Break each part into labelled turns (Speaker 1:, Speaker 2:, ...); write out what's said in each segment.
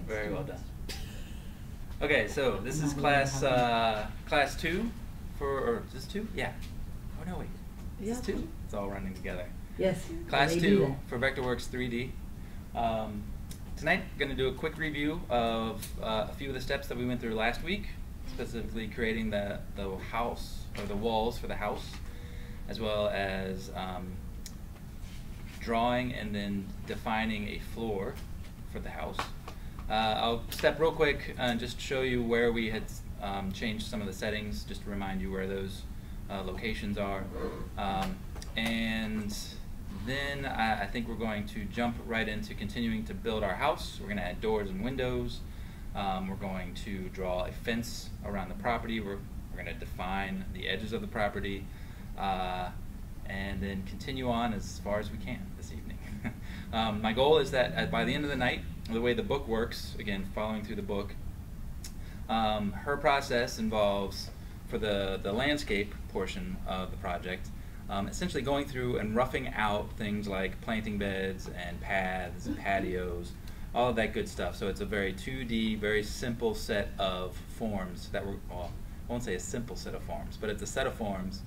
Speaker 1: Very well done. Okay, so this is class 2 or is this 2? Yeah. Oh no, wait. Is this 2? It's all running together.
Speaker 2: Yes.
Speaker 1: Class 2 for Vectorworks 3D. Tonight, we're going to do a quick review of a few of the steps that we went through last week, specifically creating the house, or the walls for the house, as well as drawing and then defining a floor for the house. I'll step real quick and just show you where we had changed some of the settings, just to remind you where those locations are. And then I think we're going to jump right into continuing to build our house. We're going to add doors and windows. We're going to draw a fence around the property. We're going to define the edges of the property, and then continue on as far as we can this evening. My goal is that by the end of the night, the way the book works, again, following through the book, her process involves, for the landscape portion of the project, essentially going through and roughing out things like planting beds and paths and patios, all of that good stuff. So it's a very 2D, very simple set of forms that well, I won't say a simple set of forms, but it's a set of forms.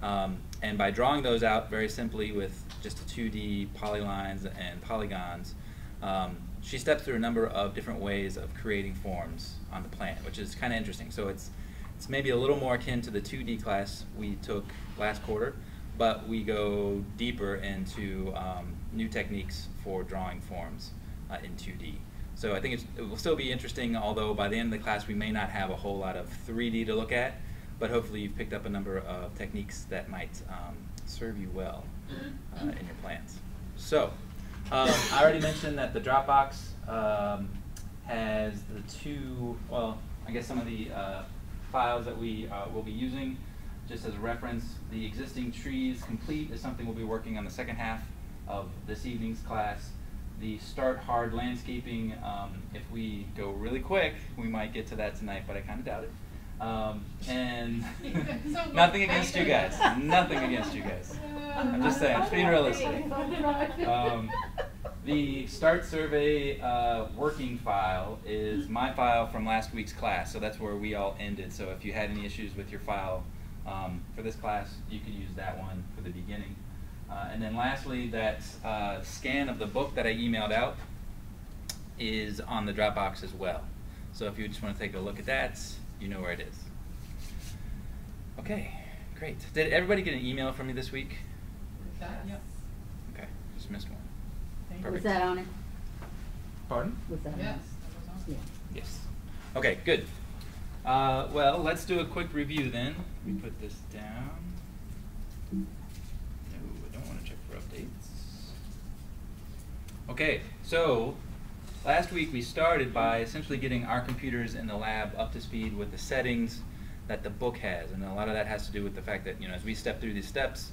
Speaker 1: And by drawing those out very simply with just a 2D polylines and polygons, she steps through a number of different ways of creating forms on the plan, which is kind of interesting. So it's maybe a little more akin to the 2D class we took last quarter, but we go deeper into new techniques for drawing forms in 2D. So I think it will still be interesting, although by the end of the class we may not have a whole lot of 3D to look at, but hopefully you've picked up a number of techniques that might serve you well in your plans. So, I already mentioned that the Dropbox has the two, well, I guess some of the files that we will be using. Just as a reference, the existing trees complete is something we'll be working on the second half of this evening's class. The start hard landscaping, if we go really quick, we might get to that tonight, but I kind of doubt it. And nothing against you guys. Nothing against you guys. I'm just saying, it's being realistic. The start survey working file is my file from last week's class, so that's where we all ended. So if you had any issues with your file for this class, you could use that one for the beginning. And then lastly, that scan of the book that I emailed out is on the Dropbox as well. So if you just want to take a look at that, you know where it is. Okay, great. Did everybody get an email from me this week?
Speaker 3: Yep.
Speaker 1: Okay, just missed one.
Speaker 2: Was that on it?
Speaker 1: Pardon?
Speaker 2: Was that
Speaker 3: Yes.
Speaker 2: on it? Yeah.
Speaker 1: Yes. Okay, good. Well, let's do a quick review then. Let me put this down. No, I don't want to check for updates. Okay, so last week we started by essentially getting our computers in the lab up to speed with the settings that the book has, and a lot of that has to do with the fact that, you know, as we step through these steps,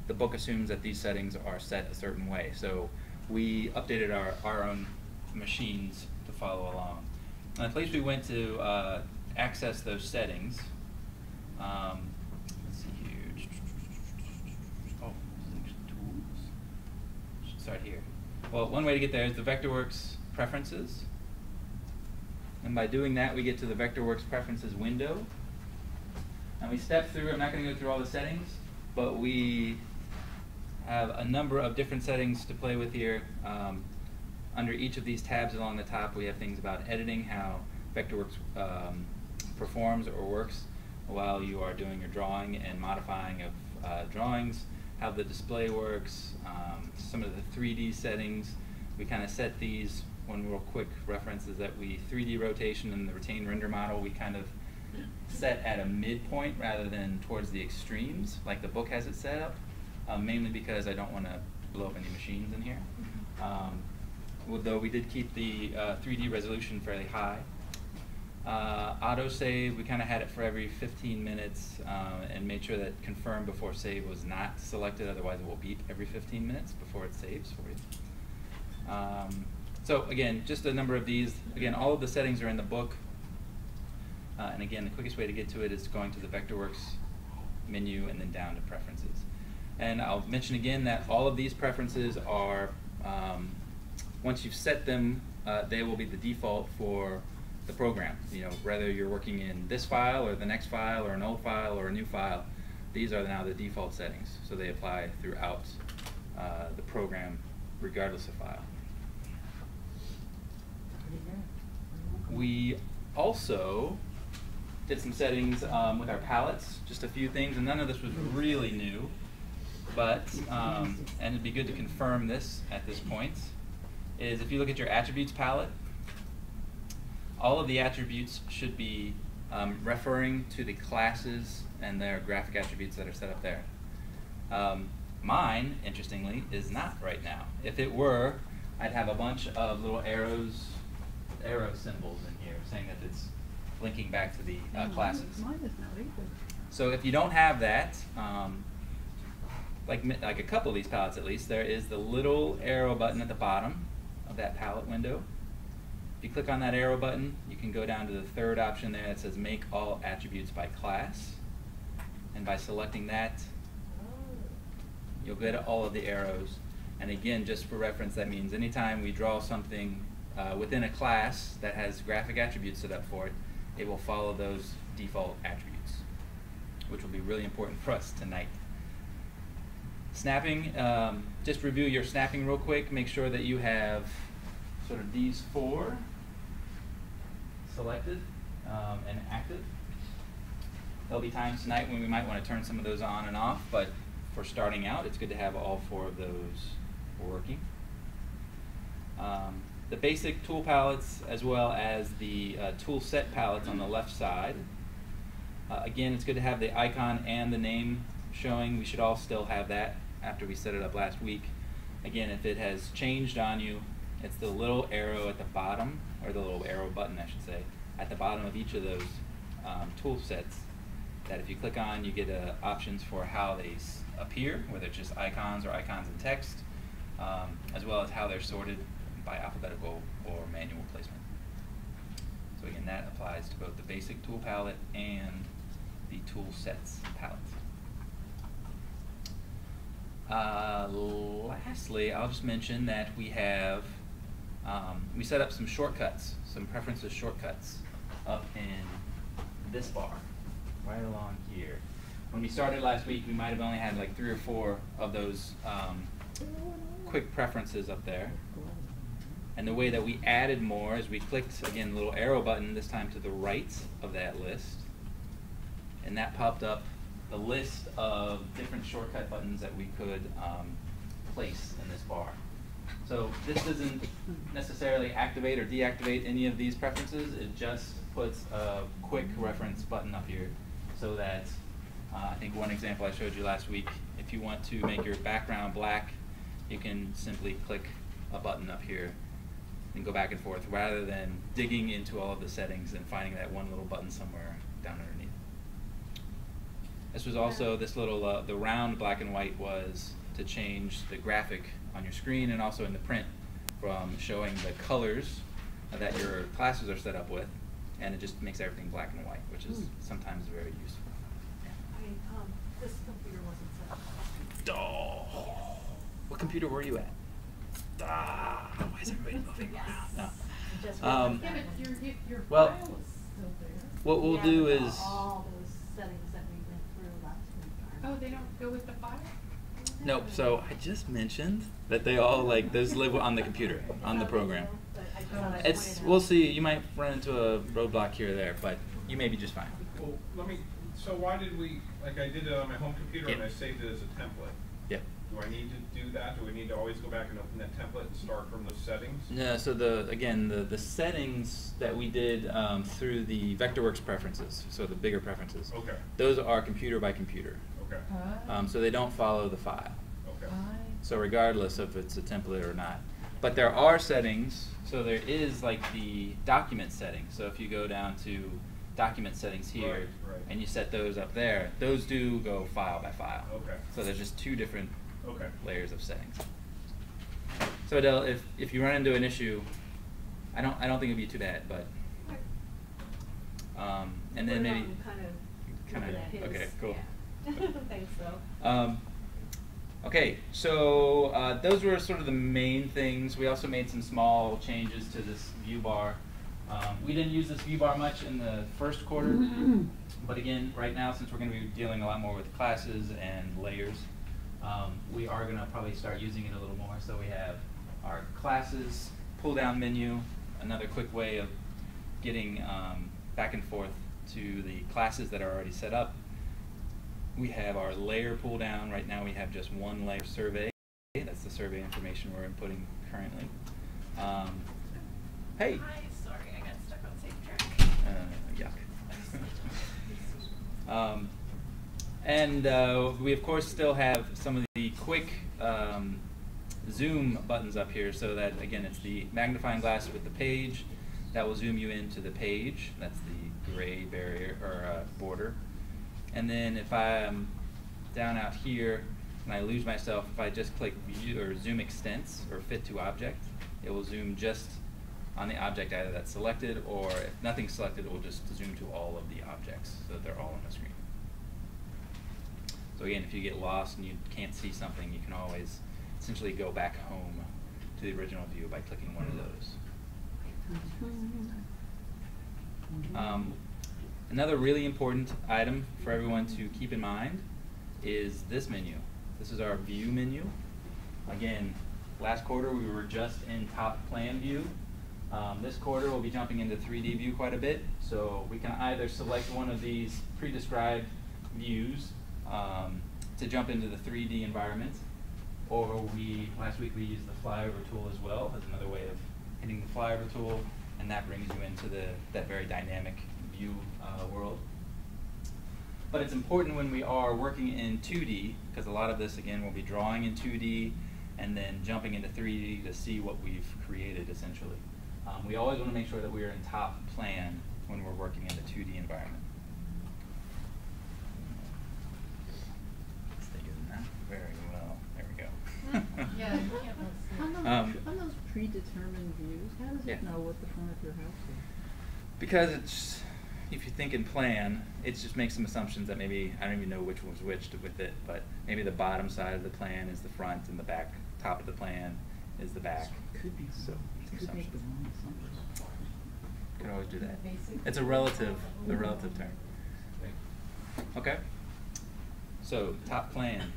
Speaker 1: the book assumes that these settings are set a certain way. So we updated our own machines to follow along. And the place we went to access those settings, let's see here. Oh, tools. Should start here. Well, one way to get there is the Vectorworks preferences. And by doing that, we get to the Vectorworks preferences window. And we step through, I'm not going to go through all the settings, but we have a number of different settings to play with here. Under each of these tabs along the top, we have things about editing, how Vectorworks performs or works while you are doing your drawing and modifying of drawings, how the display works, some of the 3D settings. We kind of set these, one real quick reference is that we 3D rotation and the retained render model, we kind of set at a midpoint rather than towards the extremes like the book has it set up, mainly because I don't want to blow up any machines in here. Though we did keep the 3D resolution fairly high. Autosave, we kind of had it for every 15 minutes and made sure that confirm before save was not selected, otherwise it will beep every 15 minutes before it saves for you. So again, just a number of these. Again, all of the settings are in the book. And again, the quickest way to get to it is going to the Vectorworks menu and then down to preferences. And I'll mention again that all of these preferences are, once you've set them they will be the default for the program. You know, whether you're working in this file or the next file or an old file or a new file, these are now the default settings. So they apply throughout the program regardless of file. We also did some settings with our palettes, just a few things, and none of this was really new, but, and it'd be good to confirm this at this point, is if you look at your attributes palette, all of the attributes should be referring to the classes and their graphic attributes that are set up there. Mine, interestingly, is not right now. If it were, I'd have a bunch of little arrow symbols in here saying that it's linking back to the classes.
Speaker 2: Mine is not either.
Speaker 1: So if you don't have that, like a couple of these palettes at least, there is the little arrow button at the bottom of that palette window. If you click on that arrow button, you can go down to the third option there that says Make All Attributes by Class. And by selecting that, you'll get all of the arrows. And again, just for reference, that means anytime we draw something within a class that has graphic attributes set up for it, it will follow those default attributes, which will be really important for us tonight. Snapping, just review your snapping real quick. Make sure that you have sort of these four selected and active. There'll be times tonight when we might want to turn some of those on and off, but for starting out, it's good to have all four of those working. The basic tool palettes as well as the tool set palettes on the left side. Again, it's good to have the icon and the name showing. We should all still have that after we set it up last week. Again, if it has changed on you, it's the little arrow at the bottom, or the little arrow button, I should say, at the bottom of each of those tool sets that if you click on, you get options for how they appear, whether it's just icons or icons and text, as well as how they're sorted by alphabetical or manual placement. So again, that applies to both the basic tool palette and the tool sets palette. Lastly, I'll just mention that we have, we set up some shortcuts, some preferences shortcuts up in this bar, right along here. When we started last week, we might have only had like 3 or 4 of those quick preferences up there. And the way that we added more is we clicked, again, the little arrow button, this time to the right of that list. And that popped up the list of different shortcut buttons that we could place in this bar. So this doesn't necessarily activate or deactivate any of these preferences. It just puts a quick reference button up here so that, I think one example I showed you last week, if you want to make your background black, you can simply click a button up here and go back and forth rather than digging into all of the settings and finding that one little button somewhere down underneath. This was also, this little, the round black and white was to change the graphic on your screen and also in the print from showing the colors that your classes are set up with, and it just makes everything black and white, which is sometimes very useful. Yeah.
Speaker 3: This computer wasn't set up.
Speaker 1: Oh. What computer were you at? Why is everybody moving around? No.
Speaker 3: Just
Speaker 2: Yeah, but your
Speaker 1: Well,
Speaker 2: file is still there.
Speaker 1: what we'll do is,
Speaker 3: all those settings that we went through last week.
Speaker 2: Oh, they don't go with the file?
Speaker 1: nope, so I just mentioned that they all, like, those live on the computer, on the program. It's, we'll see, you might run into a roadblock here or there, but you may be just fine.
Speaker 4: Well, so why did we, like I did it on my home computer and
Speaker 1: Yep.
Speaker 4: I saved it as a template.
Speaker 1: Yep.
Speaker 4: Do I need to do that? Do we need to always go back and open that template and start from the settings?
Speaker 1: No, so again, the settings that we did through the Vectorworks preferences, so the bigger preferences,
Speaker 4: Okay,
Speaker 1: those are computer by computer.
Speaker 4: okay,
Speaker 1: So they don't follow the file.
Speaker 4: okay.
Speaker 1: So regardless if it's a template or not. But there are settings, so there is like the document settings. So if you go down to document settings here,
Speaker 4: Right.
Speaker 1: and you set those up there, those do go file by file.
Speaker 4: Okay.
Speaker 1: So there's just 2 different
Speaker 4: Okay.
Speaker 1: layers of settings. So Adele, if you run into an issue, I don't think it'd be too bad, but and then maybe
Speaker 3: Kind of
Speaker 1: okay, cool.
Speaker 3: Yeah. Thanks, so.
Speaker 1: Okay, so those were sort of the main things. We also made some small changes to this view bar. We didn't use this view bar much in the first quarter, but again, right now, since we're going to be dealing a lot more with classes and layers, we are going to probably start using it a little more. So we have our classes pull-down menu, another quick way of getting back and forth to the classes that are already set up. We have our layer pull down. Right now we have just one layer survey. That's the survey information we're inputting currently. Hey.
Speaker 5: Hi, sorry, I got stuck on safe track.
Speaker 1: Yuck. And we of course still have some of the quick zoom buttons up here, so that again it's the magnifying glass with the page that will zoom you into the page. That's the gray barrier or border. And then if I'm down out here and I lose myself, if I just click view or zoom extents or fit to object, it will zoom just on the object either that's selected, or if nothing's selected, it will just zoom to all of the objects so that they're all on the screen. So again, if you get lost and you can't see something, you can always essentially go back home to the original view by clicking one of those. Another really important item for everyone to keep in mind is this menu. This is our view menu. Again, last quarter we were just in top plan view. This quarter we'll be jumping into 3D view quite a bit, so we can either select one of these pre-described views to jump into the 3D environment, or last week we used the flyover tool as well as another way of hitting the flyover tool, and that brings you into that very dynamic view world. But it's important when we are working in 2D, because a lot of this again will be drawing in 2D and then jumping into 3D to see what we've created essentially. We always want to make sure that we are in top plan when we're working in the 2D environment. Stay using that very well. There we go.
Speaker 2: Yeah, you can't see.
Speaker 6: On those predetermined views, how does it know what the front of your house is?
Speaker 1: Because it's, if you think in plan, it just makes some assumptions that maybe, I don't even know which one's which with it, but maybe the bottom side of the plan is the front and the back top of the plan is the back.
Speaker 6: Could be
Speaker 1: so.
Speaker 6: Could make the wrong assumptions.
Speaker 1: Could always do that. It's a relative term. Okay. So top plan.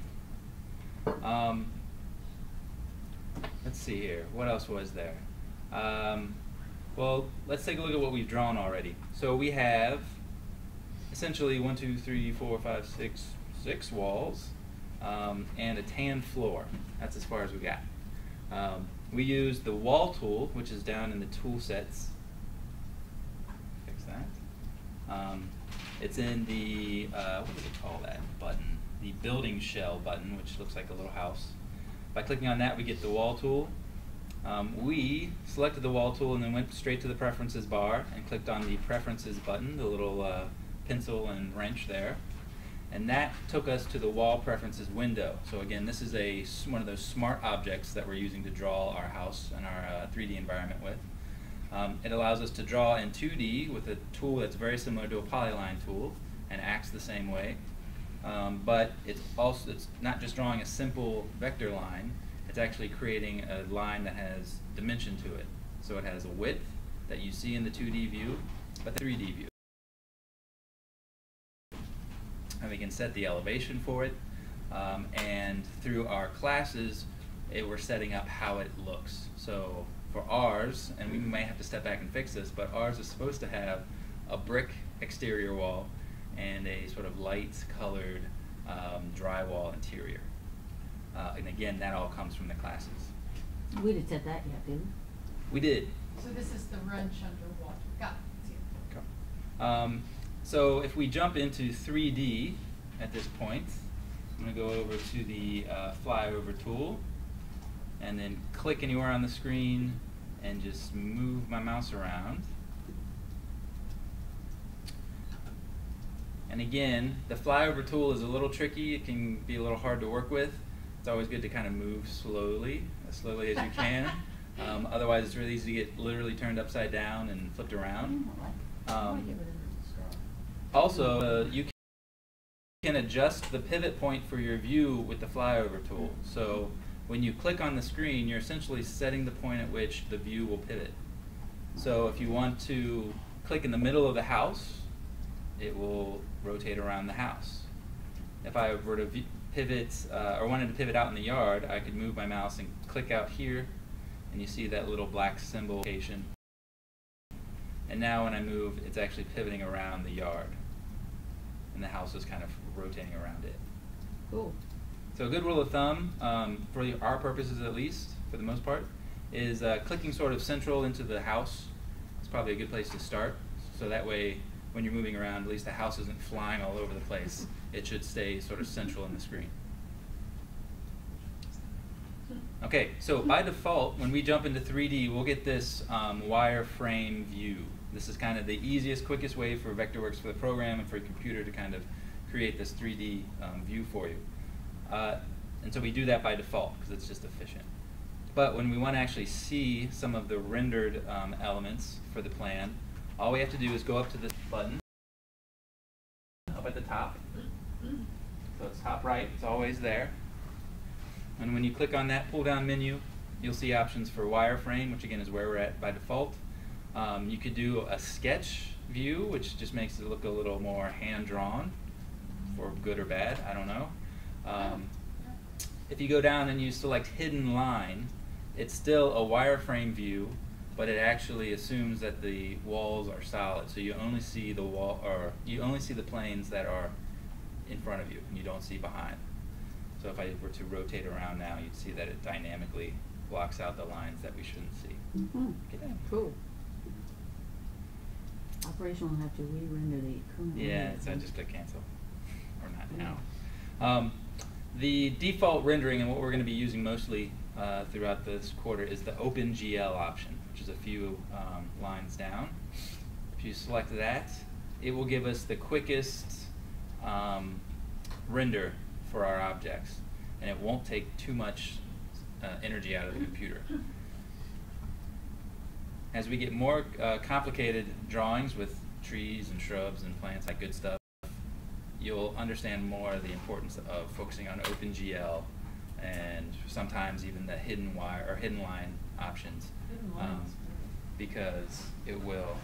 Speaker 1: Let's see here. What else was there? Well, let's take a look at what we've drawn already. So we have essentially 1, 2, 3, 4, 5, 6 walls and a tan floor. That's as far as we got. We use the wall tool, which is down in the tool sets. Fix that. It's in the, what do we call that button? The building shell button, which looks like a little house. By clicking on that, we get the wall tool. We selected the wall tool and then went straight to the preferences bar and clicked on the preferences button, the little pencil and wrench there. And that took us to the wall preferences window. So again, this is one of those smart objects that we're using to draw our house and our 3D environment with. It allows us to draw in 2D with a tool that's very similar to a polyline tool and acts the same way. But it's not just drawing a simple vector line, it's actually creating a line that has dimension to it. So it has a width that you see in the 2D view, but the 3D view. And we can set the elevation for it, and through our classes, we're setting up how it looks. So for ours, and we may have to step back and fix this, but ours is supposed to have a brick exterior wall and a sort of light colored drywall interior. And again, that all comes from the classes.
Speaker 3: We didn't set that yet, did we?
Speaker 1: We did.
Speaker 2: So this is the wrench underwater. Got it. See it.
Speaker 1: Okay. So if we jump into 3D at this point, I'm going to go over to the flyover tool and then click anywhere on the screen and just move my mouse around. And again, the flyover tool is a little tricky. It can be a little hard to work with. It's always good to kind of move slowly, as slowly as you can. Otherwise, it's really easy to get literally turned upside down and flipped around. Also, you can adjust the pivot point for your view with the flyover tool. So when you click on the screen, you're essentially setting the point at which the view will pivot. So if you want to click in the middle of the house, it will rotate around the house. If I were to pivot, or wanted to pivot out in the yard, I could move my mouse and click out here, and you see that little black symbol location. And now when I move, it's actually pivoting around the yard. And the house is kind of rotating around it.
Speaker 6: Cool.
Speaker 1: So a good rule of thumb, for our purposes at least, for the most part, is clicking sort of central into the house. It's probably a good place to start. So that way, when you're moving around, at least the house isn't flying all over the place. It should stay sort of central in the screen. Okay, so by default, when we jump into 3D, we'll get this wireframe view. This is kind of the easiest, quickest way for Vectorworks for the program and for your computer to kind of create this 3D view for you. And so we do that by default because it's just efficient. But when we want to actually see some of the rendered elements for the plan, all we have to do is go up to this button up at the top. So it's top right, it's always there. And when you click on that pull-down menu, you'll see options for wireframe, which again is where we're at by default. You could do a sketch view, which just makes it look a little more hand-drawn, for good or bad, I don't know. If you go down and you select hidden line, it's still a wireframe view, but it actually assumes that the walls are solid. So you only see the wall, or you only see the planes that are in front of you, and you don't see behind. So if I were to rotate around now, you'd see that it dynamically blocks out the lines that we shouldn't see.
Speaker 6: Mm-hmm.
Speaker 1: Okay.
Speaker 6: Cool. Operation will have to re-render the current.
Speaker 1: Yeah, so I just click cancel, or not now. The default rendering, and what we're going to be using mostly throughout this quarter, is the OpenGL option, which is a few lines down. If you select that, it will give us the quickest render for our objects, and it won't take too much energy out of the computer. As we get more complicated drawings with trees and shrubs and plants, like good stuff, you'll understand more the importance of focusing on OpenGL and sometimes even the hidden wire or hidden line options, because it will.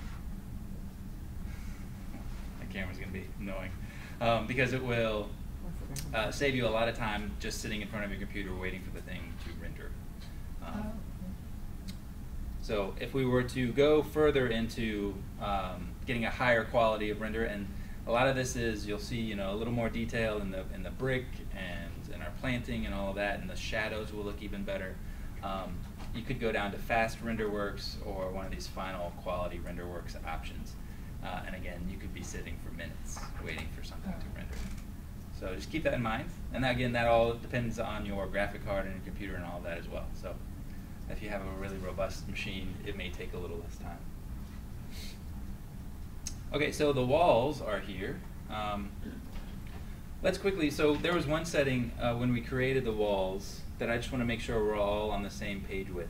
Speaker 1: My camera's going to be annoying, because it will save you a lot of time just sitting in front of your computer waiting for the thing to render. So if we were to go further into getting a higher quality of render, and a lot of this is, you'll see, a little more detail in the brick and in our planting and all of that, and the shadows will look even better. You could go down to fast Renderworks or one of these final quality Renderworks options. And again, you could be sitting for minutes waiting for something to render. So just keep that in mind. And again, that all depends on your graphic card and your computer and all of that as well. So if you have a really robust machine, it may take a little less time. Okay, so the walls are here. Let's quickly, so there was one setting when we created the walls that I just want to make sure we're all on the same page with.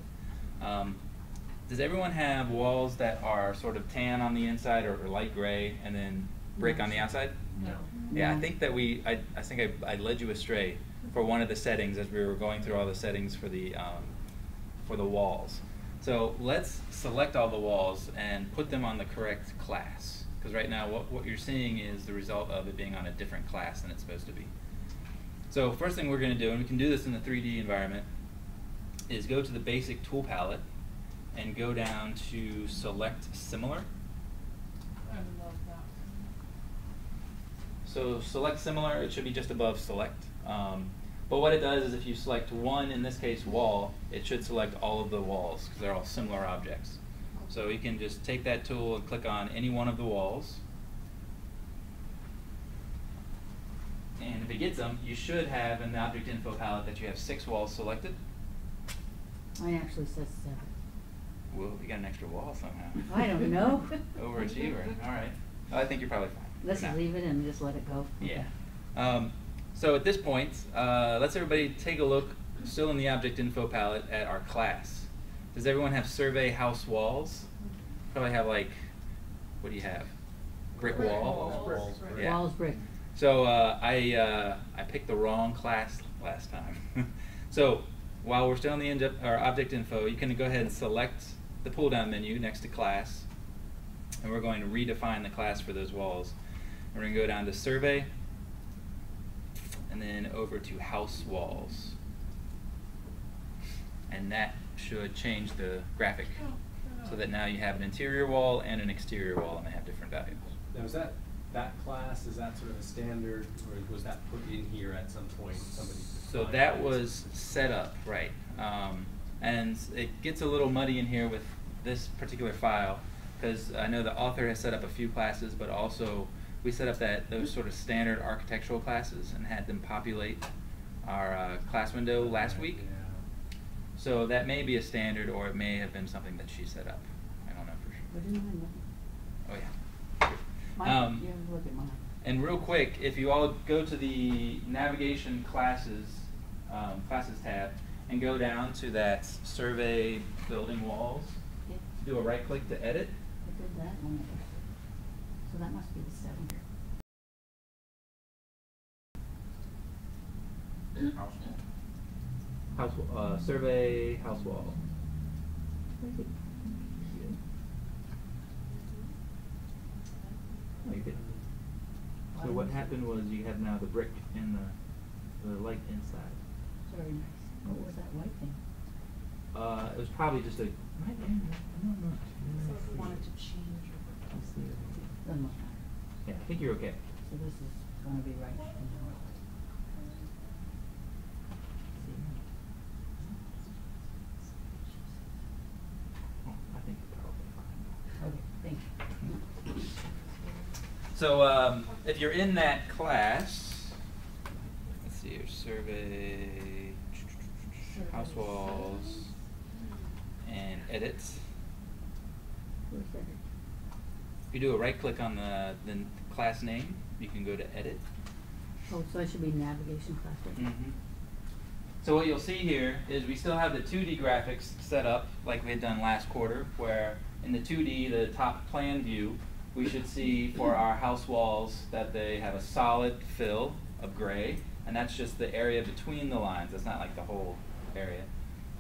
Speaker 1: Does everyone have walls that are sort of tan on the inside or light gray and then brick on the outside?
Speaker 2: No.
Speaker 1: Yeah, I think that I think I led you astray for one of the settings as we were going through all the settings for the walls. So let's select all the walls and put them on the correct class. Because right now what you're seeing is the result of it being on a different class than it's supposed to be. So first thing we're going to do, and we can do this in the 3D environment, is go to the basic tool palette and go down to select similar.
Speaker 2: I love that.
Speaker 1: So select similar, it should be just above select. But what it does is if you select one, in this case wall, it should select all of the walls because they're all similar objects. So you can just take that tool and click on any one of the walls. And if it gets them, you should have in the object info palette that you have 6 walls selected.
Speaker 6: Mine actually says 7.
Speaker 1: Well, you got an extra wall somehow.
Speaker 6: I don't know.
Speaker 1: Overachiever. All right. Well, I think you're probably fine.
Speaker 6: Let's leave it and just let it go.
Speaker 1: Yeah. So at this point, let's everybody take a look, still in the object info palette, at our class. Does everyone have survey house walls? Probably have like, what do you have? Brick wall?
Speaker 2: Walls.
Speaker 1: Yeah.
Speaker 6: Walls, brick.
Speaker 1: So I picked the wrong class last time. So while we're still in the object info, you can go ahead and select the pull down menu next to class, and we're going to redefine the class for those walls. We're going to go down to survey, and then over to house walls, and that should change the graphic so that now you have an interior wall and an exterior wall, and they have different values.
Speaker 7: Now, is that class, is that sort of a standard, or was that put in here at some point? Somebody
Speaker 1: So
Speaker 7: defined
Speaker 1: that
Speaker 7: it?
Speaker 1: was set up, right. And it gets a little muddy in here with this particular file, because I know the author has set up a few classes, but also we set up those sort of standard architectural classes and had them populate our class window last week.
Speaker 7: Yeah.
Speaker 1: So that may be a standard, or it may have been something that she set up. I don't know for sure.
Speaker 6: What is mine?
Speaker 1: Oh yeah.
Speaker 6: Mine, yeah, look at mine.
Speaker 1: And real quick, if you all go to the navigation classes tab and go down to that survey building walls,
Speaker 6: Yeah.
Speaker 1: do a right click to edit.
Speaker 6: I did that one. So that must be the 7.
Speaker 1: Survey house wall.
Speaker 6: Where's it?
Speaker 1: Oh, you did. So what happened was you have now the brick and the light inside.
Speaker 6: Very nice. What was that white thing?
Speaker 1: It was probably just a. Might be, I don't know.
Speaker 2: So if we wanted to change or.
Speaker 6: Doesn't look matter.
Speaker 1: Yeah, I think you're okay.
Speaker 6: So this is gonna be right from now.
Speaker 1: Oh, I think you're probably fine.
Speaker 6: Okay, thank you.
Speaker 1: So if you're in that class, let's see here, survey, house walls, and edits.
Speaker 6: Where's that?
Speaker 1: If you do a right click on the class name, you can go to edit.
Speaker 6: Oh, so that should be navigation class, right?
Speaker 1: Mm-hmm. So what you'll see here is we still have the 2D graphics set up like we had done last quarter, where in the 2D, the top plan view, we should see for our house walls that they have a solid fill of gray, and that's just the area between the lines. That's not like the whole area.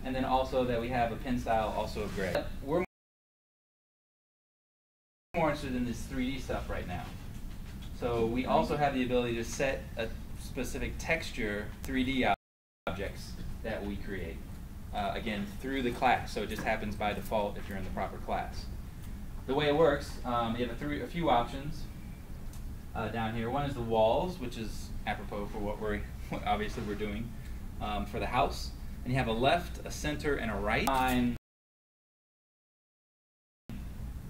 Speaker 1: And then also that we have a pin style also of gray. We're more interested in this 3D stuff right now. So we also have the ability to set a specific texture 3D objects that we create, again, through the class. So it just happens by default if you're in the proper class. The way it works, you have a few options down here. One is the walls, which is apropos for what obviously we're doing for the house. And you have a left, a center, and a right. Find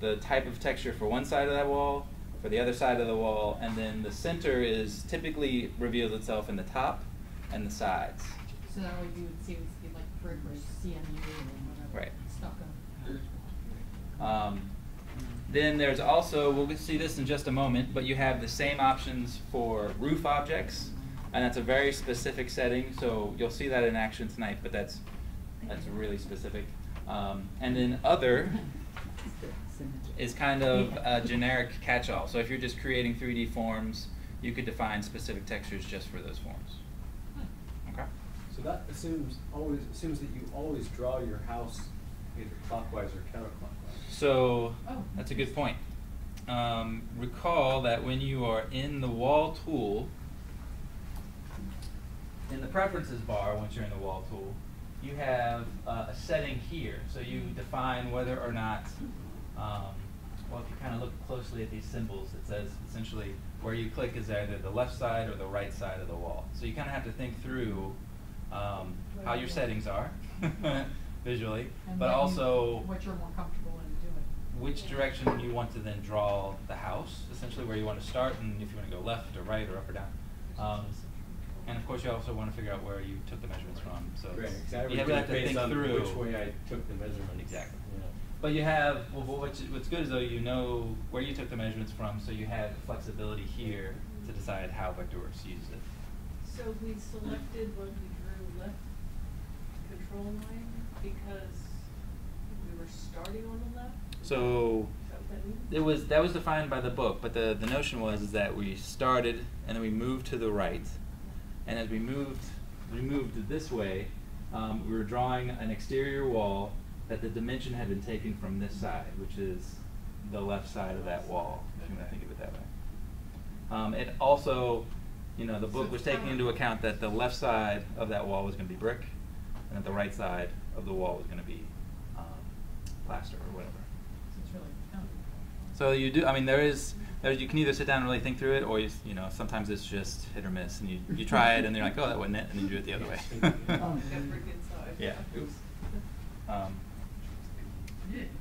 Speaker 1: the type of texture for one side of that wall, for the other side of the wall, and then the center is typically reveals itself in the top and the sides.
Speaker 2: So that way you would see it would be like brick or CMU or whatever.
Speaker 1: Right.
Speaker 2: Stucco.
Speaker 1: Then there's also, we'll see this in just a moment, but you have the same options for roof objects, and that's a very specific setting, so you'll see that in action tonight, but that's really specific. And then other is kind of a generic catch-all. So if you're just creating 3D forms, you could define specific textures just for those forms. Okay?
Speaker 7: So that assumes that you always draw your house either clockwise or counterclockwise.
Speaker 1: So that's a good point. Recall that when you are in the wall tool, in the preferences bar, once you're in the wall tool, you have a setting here. So you define whether or not, well, if you kind of look closely at these symbols, it says essentially where you click is either the left side or the right side of the wall. So you kind of have to think through how your settings are visually,
Speaker 2: And
Speaker 1: but
Speaker 2: then
Speaker 1: also
Speaker 2: what you're more comfortable in doing.
Speaker 1: which direction you want to then draw the house, essentially where you want to start, and if you want to go left or right or up or down. And of course, you also want to figure out where you took the measurements from. So
Speaker 7: Right,
Speaker 1: you have to think through
Speaker 7: which way I took the measurement.
Speaker 1: Exactly.
Speaker 7: Yeah.
Speaker 1: But you have, well, what's good is though you know where you took the measurements from, so you have flexibility here to decide how Vectorworks used it.
Speaker 5: So we selected when we drew left control line because we were starting on the left?
Speaker 1: So
Speaker 5: Is that what that
Speaker 1: That was defined by the book, but the notion was is that we started and then we moved to the right, and as we moved this way, we were drawing an exterior wall that the dimension had been taken from this side, which is the left side of that wall, if you want to think of it that way. It also, the book was taking into account that the left side of that wall was going to be brick, and that the right side of the wall was going to be plaster or whatever.
Speaker 2: So it's really counted.
Speaker 1: So you do. I mean, you can either sit down and really think through it, or sometimes it's just hit or miss, and you try it, and you're like, oh, that wasn't it, and then you do it the other way. Yeah. Oops.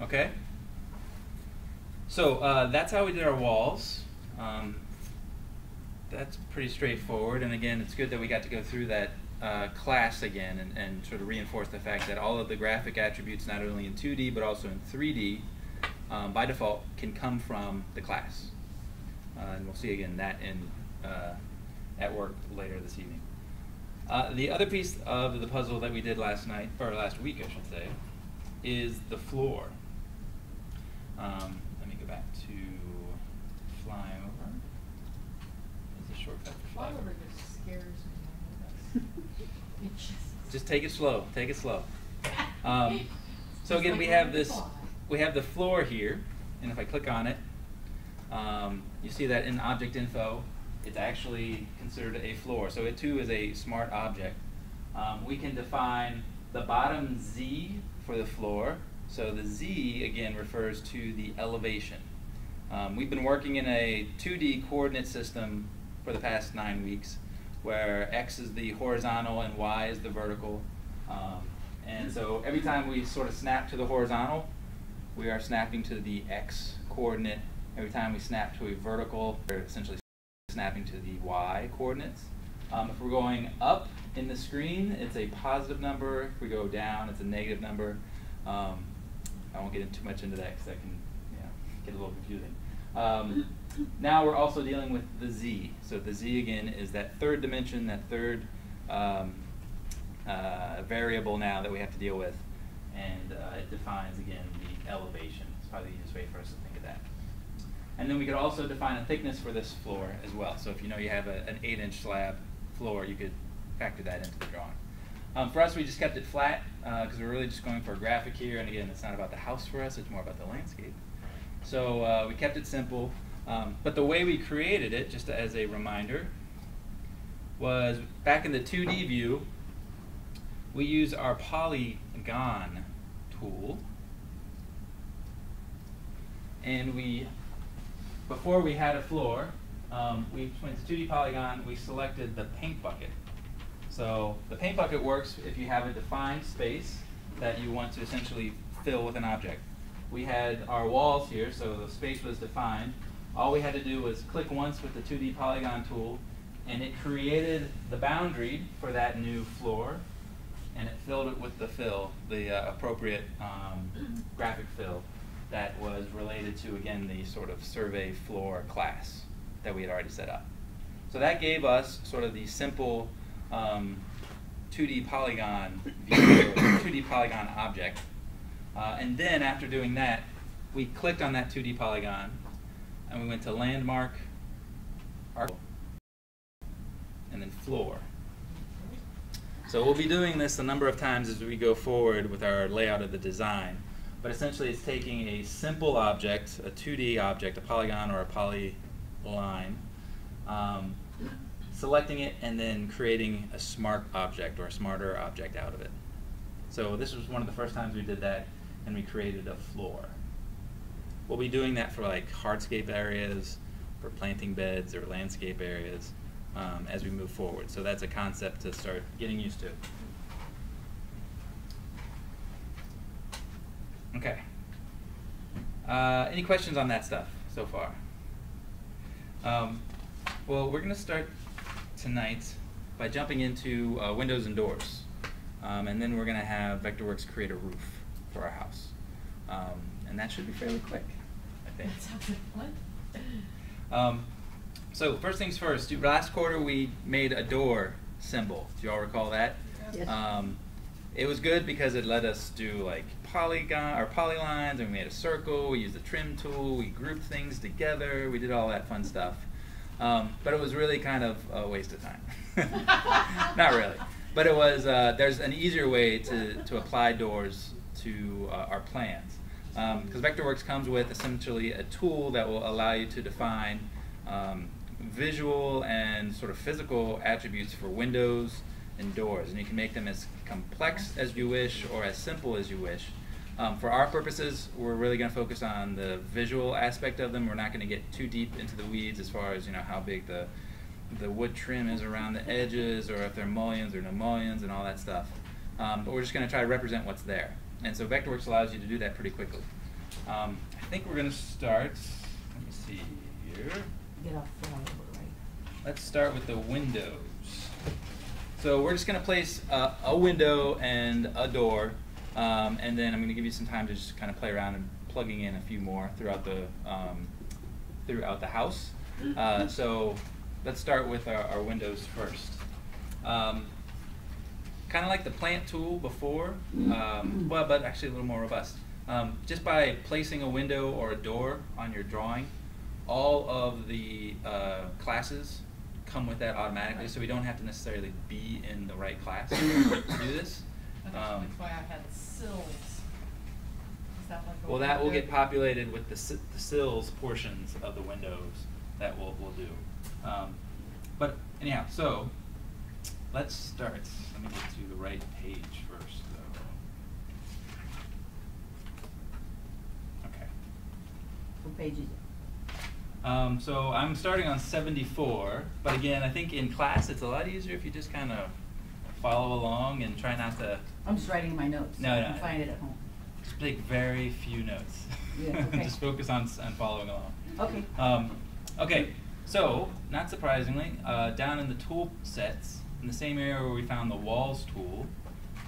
Speaker 1: Okay. So that's how we did our walls. That's pretty straightforward, and again, it's good that we got to go through that class again and sort of reinforce the fact that all of the graphic attributes, not only in 2D but also in 3D, by default, can come from the class. And we'll see again that at work later this evening. The other piece of the puzzle that we did last week, I should say, is the floor. Let me go back to fly over. There's a shortcut for fly
Speaker 2: Fly
Speaker 1: over.
Speaker 2: over just scares me. It
Speaker 1: Just take it slow. Take it slow. So again, we have the floor here, and if I click on it, you see that in object info, it's actually considered a floor. So it too is a smart object. We can define the bottom Z for the floor. So the Z again refers to the elevation. We've been working in a 2D coordinate system for the past 9 weeks, where X is the horizontal and Y is the vertical. And so every time we sort of snap to the horizontal, we are snapping to the X coordinate. Every time we snap to a vertical, we're essentially snapping to the Y coordinates. If we're going up in the screen, it's a positive number. If we go down, it's a negative number. I won't get too much into that because that can get a little confusing. Now we're also dealing with the Z. So the Z again is that third dimension, that third variable now that we have to deal with, and it defines again the elevation. It's probably the easiest way for us to think of that. And then we could also define a thickness for this floor as well. So if you have an 8-inch slab floor, you could factor that into the drawing. For us, we just kept it flat because we're really just going for a graphic here. And again, it's not about the house for us, it's more about the landscape. So we kept it simple. But the way we created it, just as a reminder, was back in the 2D view, we use our polygon tool. And before we had a floor, we went to 2D polygon, we selected the paint bucket. So the paint bucket works if you have a defined space that you want to essentially fill with an object. We had our walls here, so the space was defined. All we had to do was click once with the 2D polygon tool, and it created the boundary for that new floor, and it filled it with the fill, the appropriate graphic fill that was related to, again, the sort of survey floor class that we had already set up. So that gave us sort of the simple 2D polygon view, or 2D polygon object. And then after doing that, we clicked on that 2D polygon, and we went to landmark, and then floor. So we'll be doing this a number of times as we go forward with our layout of the design. But essentially it's taking a simple object, a 2D object, a polygon or a polyline, selecting it and then creating a smart object or a smarter object out of it. So this was one of the first times we did that, and we created a floor. We'll be doing that for like hardscape areas, for planting beds or landscape areas as we move forward. So that's a concept to start getting used to. Okay. Any questions on that stuff so far? Well, we're going to start tonight by jumping into windows and doors. And then we're going to have Vectorworks create a roof for our house. And that should be fairly quick, I think.
Speaker 2: That sounds like fun.
Speaker 1: So first things first, last quarter we made a door symbol. Do you all recall that?
Speaker 6: Yes.
Speaker 1: it was good because it let us do like polylines, and we made a circle. We used the trim tool. We grouped things together. We did all that fun stuff. But it was really kind of a waste of time. Not really. But it was. There's an easier way to apply doors to our plans. Because Vectorworks comes with essentially a tool that will allow you to define visual and sort of physical attributes for windows and doors, and you can make them as complex as you wish or as simple as you wish. For our purposes, we're really going to focus on the visual aspect of them. We're not going to get too deep into the weeds as far as how big the wood trim is around the edges, or if they're mullions or no mullions and all that stuff. But we're just going to try to represent what's there. And so Vectorworks allows you to do that pretty quickly. I think we're going to start, let me see here.
Speaker 3: Get off the right.
Speaker 1: Let's start with the windows. So we're just going to place a window and a door, and then I'm going to give you some time to just kind of play around and plugging in a few more throughout the house. So let's start with our windows first. Kind of like the plant tool before, well, but actually a little more robust. Just by placing a window or a door on your drawing, all of the classes come with that automatically, so we don't have to necessarily be in the right class to do this.
Speaker 2: That's why I had sills. Is that like a
Speaker 1: Well, that will
Speaker 2: window?
Speaker 1: get populated with the sills portions of the windows that we'll do. But anyhow, so let's start. Let me get to the right page first, though. Okay.
Speaker 3: What page is it?
Speaker 1: So I'm starting on 74, but again, I think in class it's a lot easier if you just kind of follow along and try not to.
Speaker 3: I'm just writing my notes.
Speaker 1: No,
Speaker 3: I
Speaker 1: no.
Speaker 3: can find it at home.
Speaker 1: Just take very few notes.
Speaker 3: Yeah, okay.
Speaker 1: Just focus on following along.
Speaker 3: Okay.
Speaker 1: Okay, so not surprisingly, down in the tool sets, in the same area where we found the walls tool.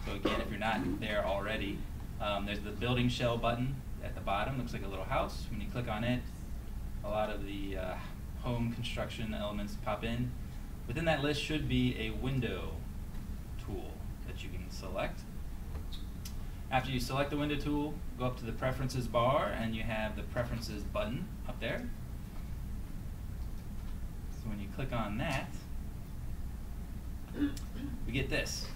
Speaker 1: So again, if you're not there already, there's the building shell button at the bottom. Looks like a little house. When you click on it, a lot of the home construction elements pop in. Within that list should be a window tool that you can select. After you select the window tool, go up to the preferences bar and you have the preferences button up there. So when you click on that, we get this.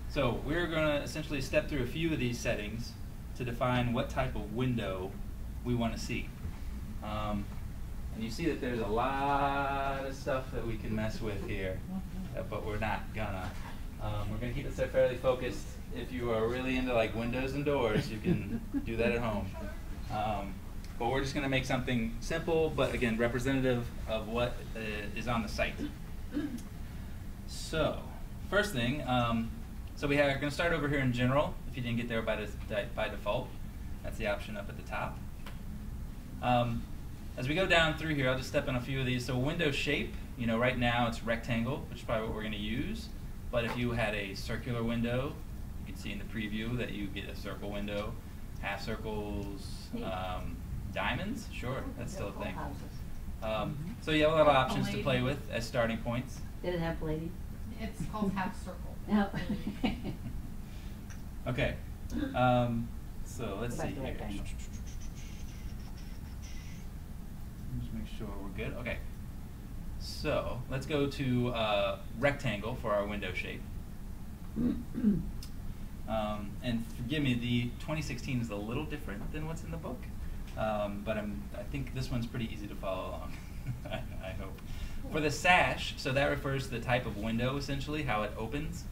Speaker 1: So we're going to essentially step through a few of these settings to define what type of window we want to see. And you see that there's a lot of stuff that we can mess with here, but we're not gonna. We're gonna keep it fairly focused. If you are really into like windows and doors, you can do that at home. But we're just gonna make something simple, but again, representative of what is on the site. So, first thing, so we're gonna start over here in general. If you didn't get there by default, that's the option up at the top. As we go down through here, I'll just step on a few of these. So window shape, right now it's rectangle, which is probably what we're going to use. But if you had a circular window, you can see in the preview that you get a circle window, half circles, diamonds, sure, that's still a thing. So you have a lot of options to play with as starting points.
Speaker 3: Did it have lady?
Speaker 2: It's called half circle.
Speaker 3: No.
Speaker 1: Okay, so let's see here. Just make sure we're good. Okay, so let's go to rectangle for our window shape. And forgive me, the 2016 is a little different than what's in the book, but I think this one's pretty easy to follow along. I hope. For the sash, so that refers to the type of window, essentially, how it opens.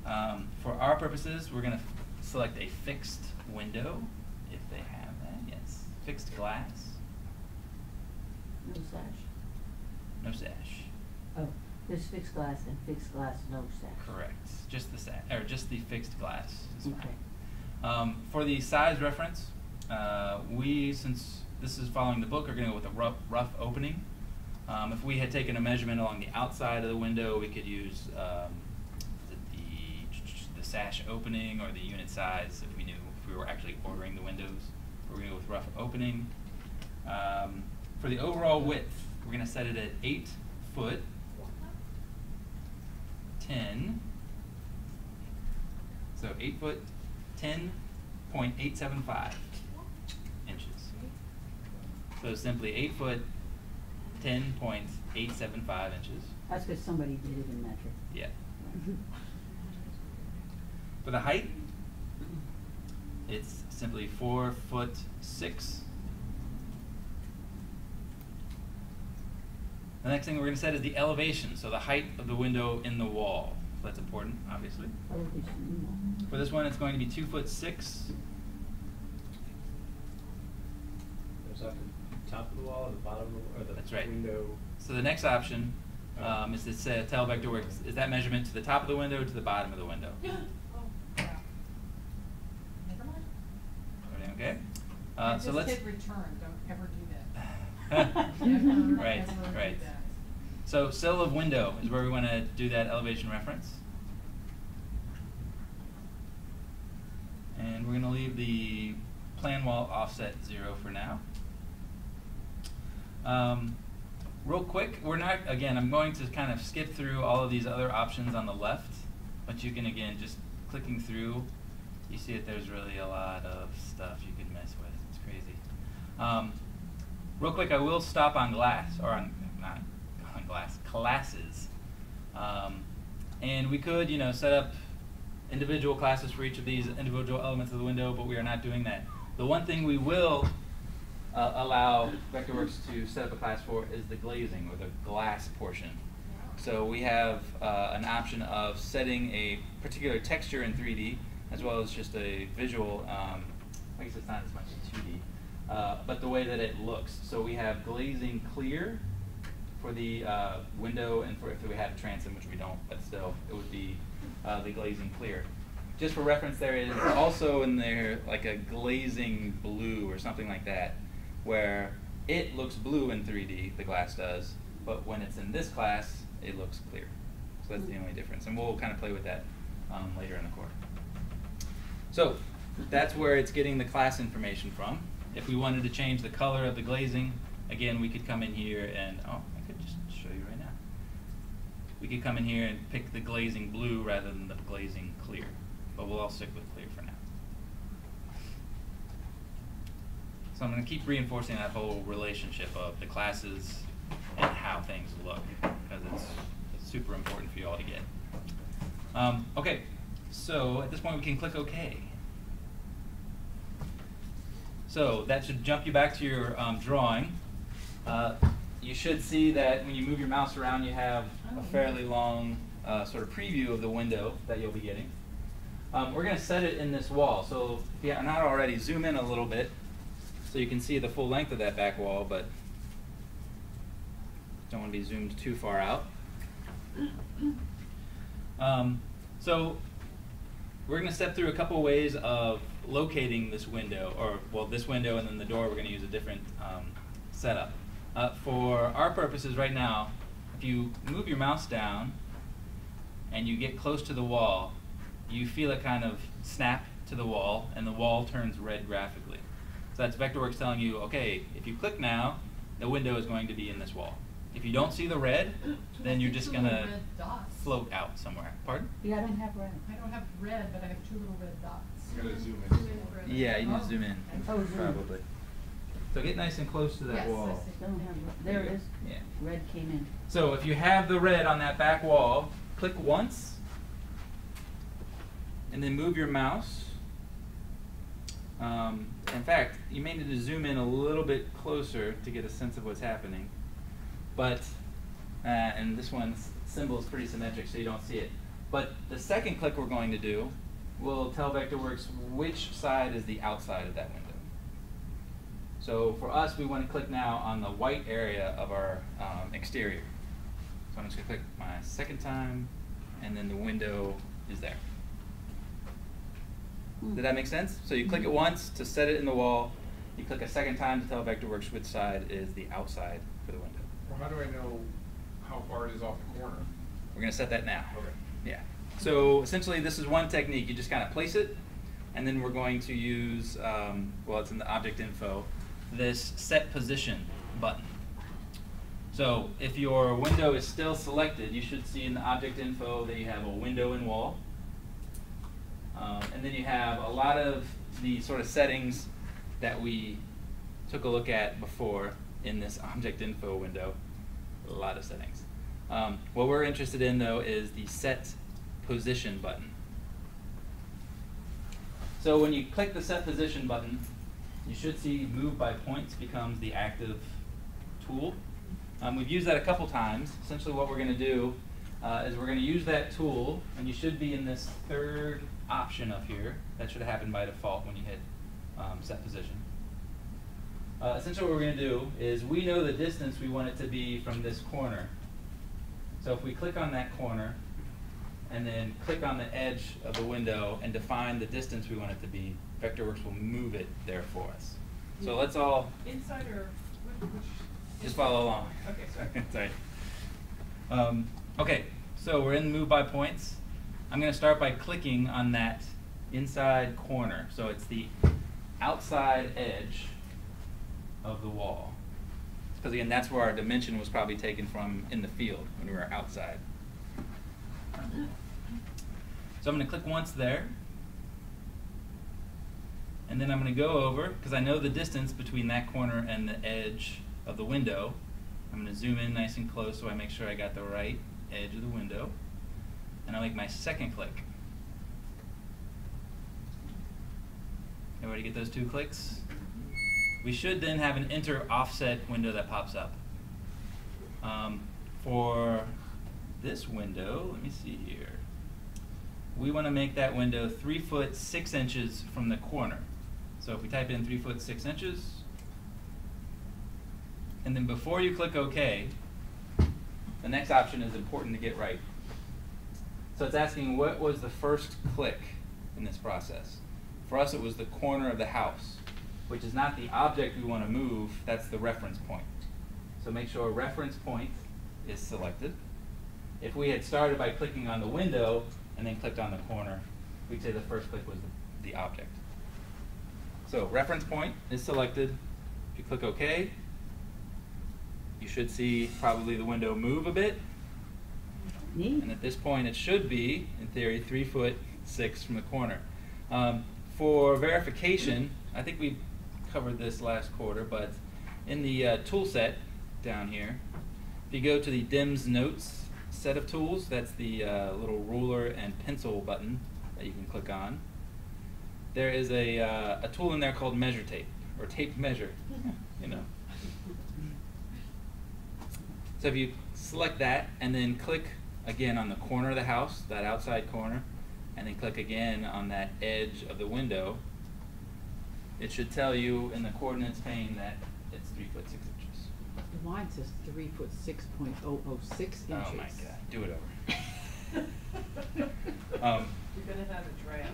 Speaker 1: For our purposes, we're going to select a fixed window, if they have that. Yes, fixed glass.
Speaker 3: No sash.
Speaker 1: No sash.
Speaker 3: Oh, there's fixed glass and fixed glass, no sash.
Speaker 1: Correct. Just the just the fixed glass is fine.
Speaker 3: Okay.
Speaker 1: For the size reference, since this is following the book, are going to go with a rough opening. If we had taken a measurement along the outside of the window, we could use the sash opening or the unit size if we were actually ordering the windows. We're going to go with rough opening. For the overall width, we're going to set it at 8 foot 10 So 8 foot 10.875 inches. So simply 8 foot 10.875 inches.
Speaker 8: That's because somebody did it in metric.
Speaker 1: Yeah. For the height, it's simply 4 foot 6. The next thing we're going to set is the elevation, so the height of the window in the wall. So that's important, obviously. For this one, it's going to be 2 foot 6.
Speaker 7: Is that the top of the wall or the bottom of the wall, or the
Speaker 1: That's right.
Speaker 7: window?
Speaker 1: So the next option is to say, tell Vectorworks, is that measurement to the top of the window or to the bottom of the window?
Speaker 2: Oh, yeah. Never mind.
Speaker 1: Everything okay?
Speaker 2: And
Speaker 1: So
Speaker 2: just
Speaker 1: let's.
Speaker 2: hit return, don't ever do that.
Speaker 1: Right,
Speaker 2: Ever do
Speaker 1: right.
Speaker 2: that.
Speaker 1: So sill of window is where we want to do that elevation reference. And we're going to leave the plan wall offset 0 for now. Real quick, we're not, again, I'm going to kind of skip through all of these other options on the left, but you can, again, just clicking through, you see that there's really a lot of stuff you can mess with. It's crazy. Real quick, I will stop on glass, or on, not on glass, classes. And we could, you know, set up individual classes for each of these individual elements of the window, but we are not doing that. The one thing we will allow Vectorworks to set up a class for is the glazing, or the glass portion. So we have an option of setting a particular texture in 3D, as well as just a visual, I guess it's not as much 2D, but the way that it looks. So we have glazing clear for the window, and for if we had a transom, which we don't, but still, it would be the glazing clear. Just for reference, there is also in there like a glazing blue or something like that, where it looks blue in 3D, the glass does, but when it's in this class, it looks clear. So that's the only difference, and we'll kind of play with that later in the course. So that's where it's getting the class information from. If we wanted to change the color of the glazing, again, we could come in here and, oh, I could just show you right now. We could come in here and pick the glazing blue rather than the glazing clear, but we'll all stick with clear for now. So I'm going to keep reinforcing that whole relationship of the classes and how things look, because it's super important for you all to get. Okay, so at this point we can click OK. So that should jump you back to your drawing. You should see that when you move your mouse around, you have a fairly long sort of preview of the window that you'll be getting. We're going to set it in this wall. So if you are not already, zoom in a little bit so you can see the full length of that back wall, but don't want to be zoomed too far out. So we're going to step through a couple ways of locating this window, or well, this window and then the door. We're going to use a different setup. For our purposes right now, if you move your mouse down and you get close to the wall, you feel it kind of snap to the wall, and the wall turns red graphically. So that's Vectorworks telling you, okay, if you click now, the window is going to be in this wall. If you don't see the red, then you're just going to float out somewhere. Pardon?
Speaker 8: Yeah, I don't have red.
Speaker 2: I don't have red, but I have 2 little red dots.
Speaker 4: You gotta zoom in.
Speaker 1: Yeah, you need to zoom in,
Speaker 8: Oh, zoom.
Speaker 1: probably. So get nice and close to that
Speaker 2: Yes,
Speaker 1: wall.
Speaker 2: I see.
Speaker 8: Don't have red. There it is.
Speaker 1: Yeah.
Speaker 8: Red came in.
Speaker 1: So if you have the red on that back wall, click once, and then move your mouse. In fact, you may need to zoom in a little bit closer to get a sense of what's happening. But, and this one's symbol is pretty symmetric, so you don't see it. But the second click we're going to do will tell Vectorworks which side is the outside of that window. So for us, we want to click now on the white area of our exterior. So I'm just going to click my second time, and then the window is there. Did that make sense? So you click it once to set it in the wall. You click a second time to tell Vectorworks which side is the outside for the window.
Speaker 4: Well, how do I know how far it is off the corner?
Speaker 1: We're going to set that now.
Speaker 4: Okay.
Speaker 1: Yeah. So essentially, this is one technique. You just kind of place it, and then we're going to use, well, it's in the object info, this set position button. So if your window is still selected, you should see in the object info that you have a window and wall. And then you have a lot of the sort of settings that we took a look at before in this object info window. A lot of settings. What we're interested in though is the set position button. So when you click the set position button, you should see move by points becomes the active tool. We've used that a couple times. Essentially what we're going to do is we're going to use that tool, and you should be in this third option up here. That should happen by default when you hit set position. Essentially what we're going to do is we know the distance we want it to be from this corner. So if we click on that corner and then click on the edge of the window and define the distance we want it to be, Vectorworks will move it there for us. So let's all
Speaker 2: Inside or which?
Speaker 1: just follow along.
Speaker 2: Okay, sorry.
Speaker 1: Sorry. Okay, so we're in move by points. I'm going to start by clicking on that inside corner. So it's the outside edge of the wall. Because again, that's where our dimension was probably taken from in the field when we were outside. So I'm going to click once there. And then I'm going to go over, because I know the distance between that corner and the edge of the window. I'm going to zoom in nice and close so I make sure I got the right edge of the window. And I'll make my second click. Everybody get those 2 clicks? We should then have an enter offset window that pops up. For this window, let me see here. We want to make that window 3 foot 6 inches from the corner. So if we type in 3 foot 6 inches, and then before you click OK, the next option is important to get right. So it's asking what was the first click in this process. For us, it was the corner of the house, which is not the object we want to move, that's the reference point. So make sure reference point is selected. If we had started by clicking on the window and then clicked on the corner, we'd say the first click was the object. So reference point is selected. If you click OK, you should see probably the window move a bit.
Speaker 8: Neat.
Speaker 1: And at this point, it should be, in theory, 3 foot 6 from the corner. For verification, I think we covered this last quarter, but in the tool set down here, if you go to the DIMS Notes set of tools, that's the little ruler and pencil button that you can click on. There is a tool in there called Measure Tape, or Tape Measure, you know. So if you select that and then click again on the corner of the house, that outside corner, and then click again on that edge of the window, it should tell you in the coordinates pane that it's 3 foot 6 inches.
Speaker 6: Mine says 3 foot 6.006 inches.
Speaker 1: Oh my God, do it over.
Speaker 2: You're gonna have a draft.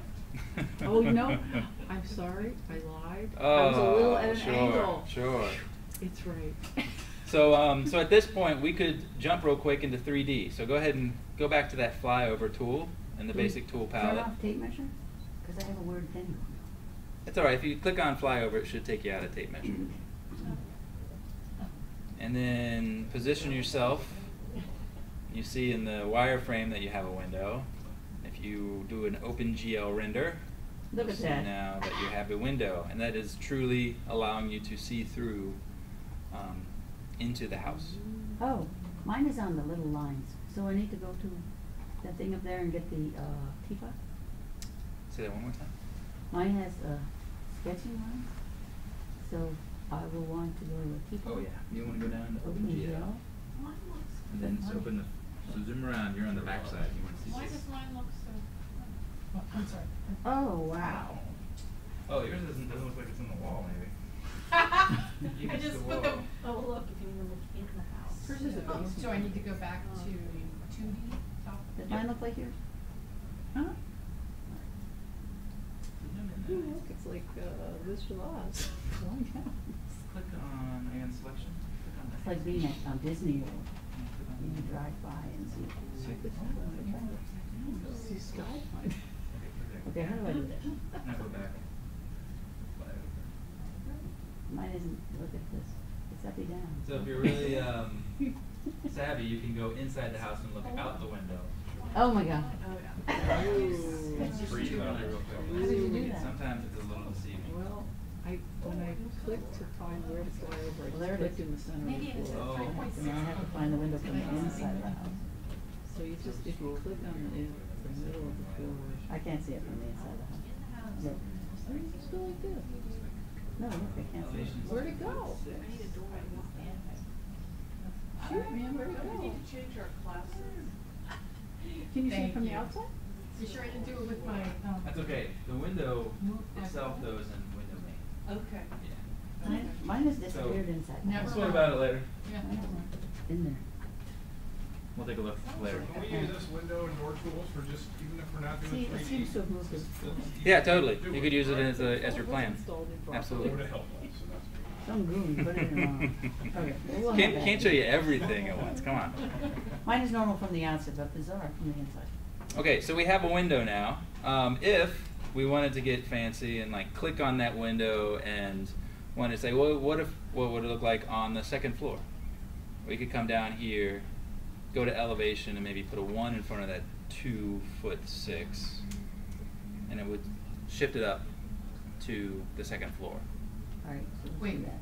Speaker 6: Oh, no, I'm sorry, I lied. I was a little at an angle.
Speaker 1: Sure.
Speaker 6: It's right.
Speaker 1: So, so at this point, we could jump real quick into 3D. So go ahead and go back to that flyover tool in the basic tool
Speaker 8: Turn
Speaker 1: palette.
Speaker 8: off tape measure? Because I have a word thing.
Speaker 1: It's all right. If you click on flyover, it should take you out of tape measure. And then position yourself. You see in the wireframe that you have a window. If you do an OpenGL render,
Speaker 8: Look
Speaker 1: you
Speaker 8: at
Speaker 1: see
Speaker 8: that.
Speaker 1: now that you have a window, and that is truly allowing you to see through into the house.
Speaker 8: Oh, mine is on the little lines. So I need to go to that thing up there and get the teapot?
Speaker 1: Say that one more time.
Speaker 8: Mine has sketching lines. So I will want to go to a teapot.
Speaker 1: Oh yeah, you want to go down to
Speaker 8: OpenGL.
Speaker 1: OpenGL, and then so open the. So zoom around. You're on the back side. You want to see.
Speaker 2: Why does mine look so? Oh, I'm sorry.
Speaker 8: Oh, wow.
Speaker 1: Oh, yours doesn't look like it's on the wall, maybe. You
Speaker 2: I
Speaker 1: can
Speaker 2: just
Speaker 1: see the
Speaker 2: put the.
Speaker 1: wall.
Speaker 3: Oh, look, if you look in the house.
Speaker 6: Hers is a
Speaker 2: Oh,
Speaker 6: basement.
Speaker 2: so I need to go back to 2D top.
Speaker 8: Does mine look like yours?
Speaker 6: Huh?
Speaker 1: Zoom in
Speaker 6: Ooh,
Speaker 1: there.
Speaker 6: look, it's like Wizard of Oz. White House.
Speaker 1: Click on again selection. Click on
Speaker 8: It's
Speaker 1: that.
Speaker 8: like being at Disney World.
Speaker 1: Click on
Speaker 8: You
Speaker 1: that.
Speaker 8: can drive by and see.
Speaker 1: See?
Speaker 6: See skyline.
Speaker 8: Okay, how do I do that?
Speaker 1: Now go back. Flyover.
Speaker 8: Mine isn't, look at this. It's upside down.
Speaker 1: So if you're really savvy, you can go inside the house and look out the window.
Speaker 8: Oh my God.
Speaker 2: Oh, yeah.
Speaker 6: Ooh.
Speaker 4: Freeze it up real quick.
Speaker 8: How did you do that?
Speaker 1: Sometimes it's a little deceiving.
Speaker 6: Well, when I clicked to find where to fly over, I
Speaker 8: Well, there
Speaker 6: just
Speaker 8: it
Speaker 6: clicked in
Speaker 8: is.
Speaker 6: the center of
Speaker 5: Maybe
Speaker 6: the
Speaker 5: it's
Speaker 6: floor.
Speaker 5: a 3.6.
Speaker 8: And then I have to find the window from the inside of the house.
Speaker 6: So you just, if you click on the middle of the floor.
Speaker 8: I can't see it from the inside of the house. Look.
Speaker 6: Oh, you just go like this.
Speaker 8: No, look, I can't see it.
Speaker 6: Where'd it go? Shoot, man, where'd it
Speaker 2: We
Speaker 6: go?
Speaker 2: need to change our classes.
Speaker 6: Can you see it
Speaker 2: Thank
Speaker 6: from the
Speaker 2: you.
Speaker 6: outside?
Speaker 2: You sure I didn't do it with my,
Speaker 1: That's okay. The window itself though is in window pane.
Speaker 2: Okay.
Speaker 1: Yeah.
Speaker 8: Mine has disappeared inside. the
Speaker 2: Never
Speaker 8: house.
Speaker 1: Let's talk about it later.
Speaker 2: Yeah.
Speaker 8: In there.
Speaker 1: We'll take a look later.
Speaker 4: Can we use this window and door tools for just, even if we're not doing
Speaker 8: See,
Speaker 4: 3D?
Speaker 8: it seems to have moved this.
Speaker 1: Yeah, totally. You could use it as your plan.
Speaker 4: It
Speaker 1: Absolutely.
Speaker 4: would have helped us, and that's good.
Speaker 8: Some goon put it in wrong. Okay, we'll have
Speaker 1: Can't
Speaker 8: that.
Speaker 1: show you everything at once. Come on.
Speaker 8: Mine is normal from the outside, but bizarre from the inside.
Speaker 1: Okay, so we have a window now. If we wanted to get fancy and like click on that window and wanted to say, well, what would it look like on the second floor? We could come down here, go to elevation, and maybe put a 1 in front of that 2'6", and it would shift it up to the second floor.
Speaker 8: All right, so let's
Speaker 2: Wait.
Speaker 8: do that.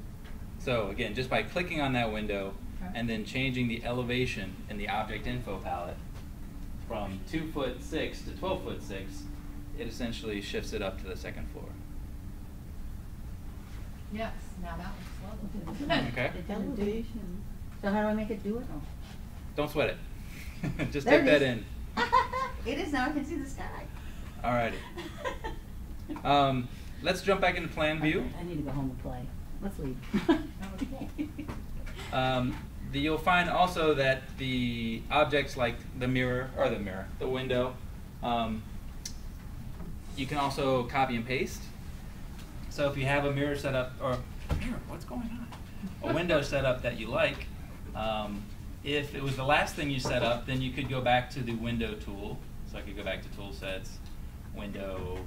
Speaker 1: So again, just by clicking on that window
Speaker 2: Okay.
Speaker 1: and then changing the elevation in the object info palette from 2'6" to 12'6", it essentially shifts it up to the second floor.
Speaker 2: Yes, now that looks lovely.
Speaker 1: Okay.
Speaker 8: The elevation. So how do I make it do it? Oh.
Speaker 1: Don't sweat it. Just
Speaker 8: There
Speaker 1: type
Speaker 8: it
Speaker 1: that
Speaker 8: is.
Speaker 1: in.
Speaker 8: It is now, I can see the sky.
Speaker 1: Alrighty. Let's jump back into plan view.
Speaker 8: I need to go home and play. Let's leave.
Speaker 1: You'll find also that the objects like the window, you can also copy and paste. So if you have a mirror set up, what's going on? A window set up that you like, if it was the last thing you set up, then you could go back to the window tool. So I could go back to tool sets, window,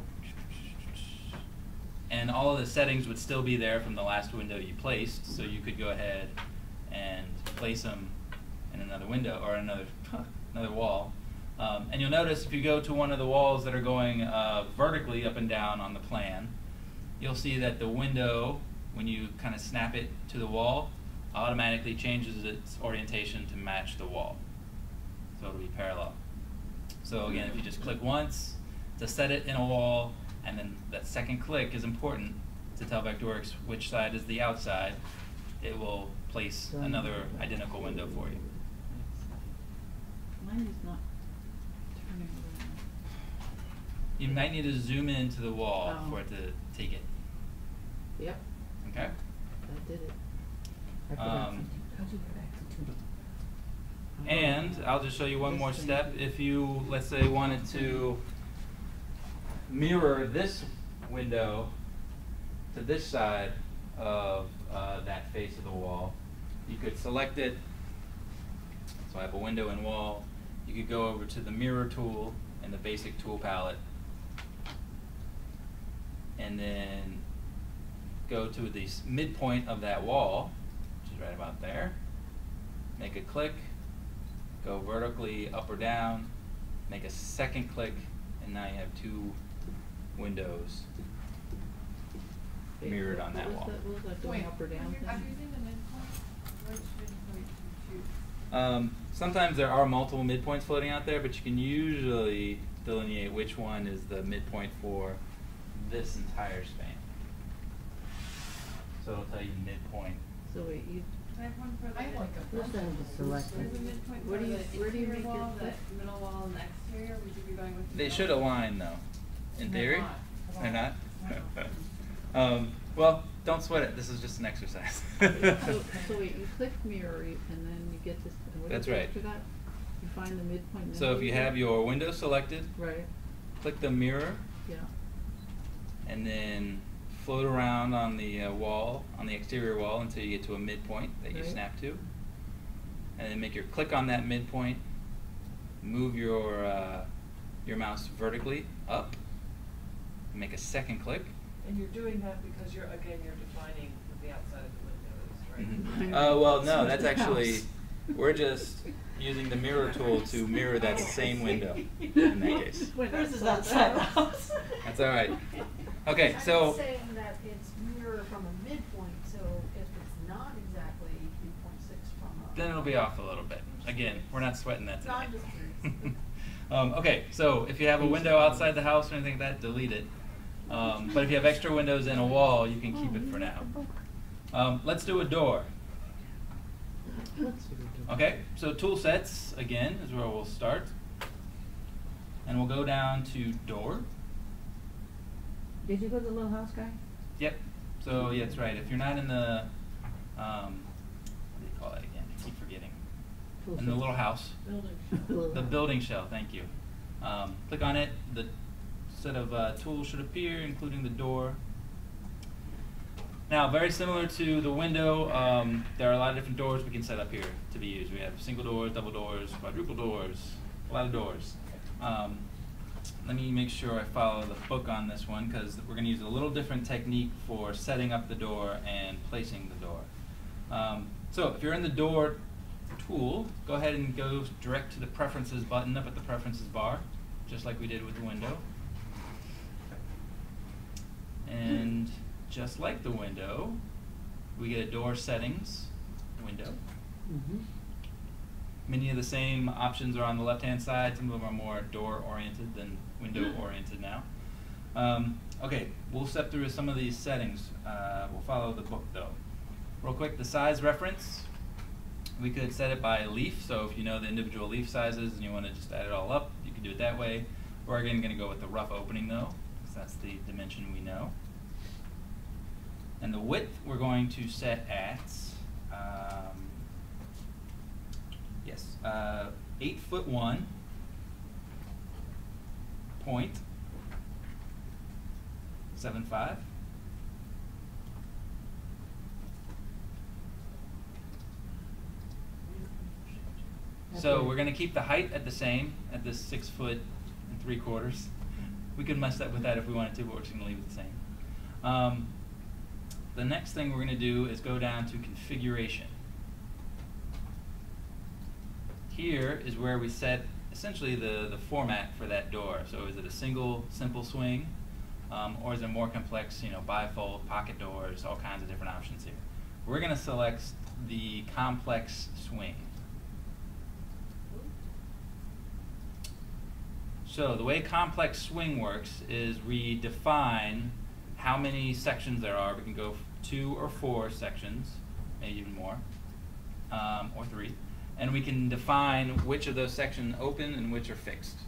Speaker 1: and all of the settings would still be there from the last window you placed. So you could go ahead and place them in another window or another wall. And you'll notice if you go to one of the walls that are going vertically up and down on the plan, you'll see that the window, when you kind of snap it to the wall, automatically changes its orientation to match the wall. So it'll be parallel. So again, if you just click once to set it in a wall, and then that second click is important to tell Vectorworks which side is the outside, it will place another identical window for you.
Speaker 6: Mine is not turning around.
Speaker 1: You might need to zoom into the wall
Speaker 6: Oh.
Speaker 1: for it to take it.
Speaker 6: Yep,
Speaker 1: Okay?
Speaker 6: that did it.
Speaker 8: I forgot
Speaker 1: Um,
Speaker 8: something. How'd you go back to 2D?
Speaker 1: And I'll just show you one more step. If you, let's say, wanted to mirror this window to this side of that face of the wall, you could select it. So I have a window and wall. You could go over to the mirror tool in the basic tool palette, and then go to the midpoint of that wall, which is right about there. Make a click, go vertically up or down, make a second click, and now you have two windows mirrored on that wall.
Speaker 6: What was that going up or down thing?
Speaker 2: I'm using the midpoint. Which midpoint do you choose?
Speaker 1: Sometimes there are multiple midpoints floating out there, but you can usually delineate which one is the midpoint for this entire span. So it'll tell you midpoint.
Speaker 6: So wait, you,
Speaker 5: I have one for the.
Speaker 2: I like a
Speaker 8: Where's that to select?
Speaker 5: There's a midpoint
Speaker 6: Where
Speaker 5: for
Speaker 6: do you-
Speaker 5: the
Speaker 6: where do you
Speaker 5: interior
Speaker 6: make your
Speaker 5: wall, the
Speaker 6: click?
Speaker 5: middle wall, and the exterior. Would you be going with? the
Speaker 1: They
Speaker 5: middle?
Speaker 1: should align though, in
Speaker 2: They're
Speaker 1: theory.
Speaker 2: not.
Speaker 1: They're not?
Speaker 2: No.
Speaker 1: Well, don't sweat it. This is just an exercise.
Speaker 6: so wait, you click mirror and then you get this, and what
Speaker 1: That's
Speaker 6: do you do
Speaker 1: right.
Speaker 6: after that? You find the midpoint and then
Speaker 1: So
Speaker 6: what
Speaker 1: if
Speaker 6: do
Speaker 1: you
Speaker 6: do?
Speaker 1: have your window selected,
Speaker 6: Right,
Speaker 1: click the mirror,
Speaker 6: yeah.
Speaker 1: and then float around on the wall, on the exterior wall, until you get to a midpoint that you
Speaker 6: Right.
Speaker 1: snap to. And then make your click on that midpoint, move your mouse vertically up, make a second click.
Speaker 9: And you're doing that because you're defining what the outside of the window is, right?
Speaker 1: Well, no, that's
Speaker 6: House.
Speaker 1: actually, we're just using the mirror tool to mirror that same window in that case.
Speaker 2: Hers is outside the house.
Speaker 1: That's all right. Okay, so
Speaker 3: I'm saying that it's mirror from a midpoint, so if it's not exactly 3.6 from a.
Speaker 1: then it'll be off a little bit. Again, we're not sweating that
Speaker 3: No,
Speaker 1: tonight.
Speaker 3: I'm just curious.
Speaker 1: Okay, so if you have a window outside the house or anything like that, delete it. But if you have extra windows in a wall, you can keep it for now. Let's do a door. Okay, so tool sets, again, is where we'll start. And we'll go down to door.
Speaker 8: Did you go to the little house guy?
Speaker 1: Yep, so yeah, that's right. If you're not in the, what do you call it again? I keep forgetting.
Speaker 8: Tool
Speaker 1: In the
Speaker 8: set.
Speaker 1: little house.
Speaker 8: Little
Speaker 1: The
Speaker 8: house.
Speaker 1: building shell, thank you. Click on it, the set of tools should appear, including the door. Now, very similar to the window, there are a lot of different doors we can set up here to be used. We have single doors, double doors, quadruple doors, a lot of doors. Let me make sure I follow the book on this one, because we're going to use a little different technique for setting up the door and placing the door. So if you're in the door tool, go ahead and go direct to the preferences button up at the preferences bar, just like we did with the window. And just like the window, we get a door settings window.
Speaker 8: Mhm.
Speaker 1: Many of the same options are on the left-hand side. Some of them are more door-oriented than window-oriented now. Okay, we'll step through some of these settings. We'll follow the book though. Real quick, the size reference. We could set it by leaf, so if you know the individual leaf sizes and you want to just add it all up, you can do it that way. We're again going to go with the rough opening though, because that's the dimension we know. And the width we're going to set at, 8'1" point 7.5. So we're going to keep the height at the same, at this 6'3". We could mess up with that if we wanted to, but we're just going to leave it the same. The next thing we're going to do is go down to configuration. Here is where we set essentially the format for that door. So is it a single, simple swing, or is it more complex, bifold, pocket doors, all kinds of different options here. We're going to select the complex swing. So the way complex swing works is we define how many sections there are. We can go 2 or 4 sections, maybe even more, or 3. And we can define which of those sections open and which are fixed.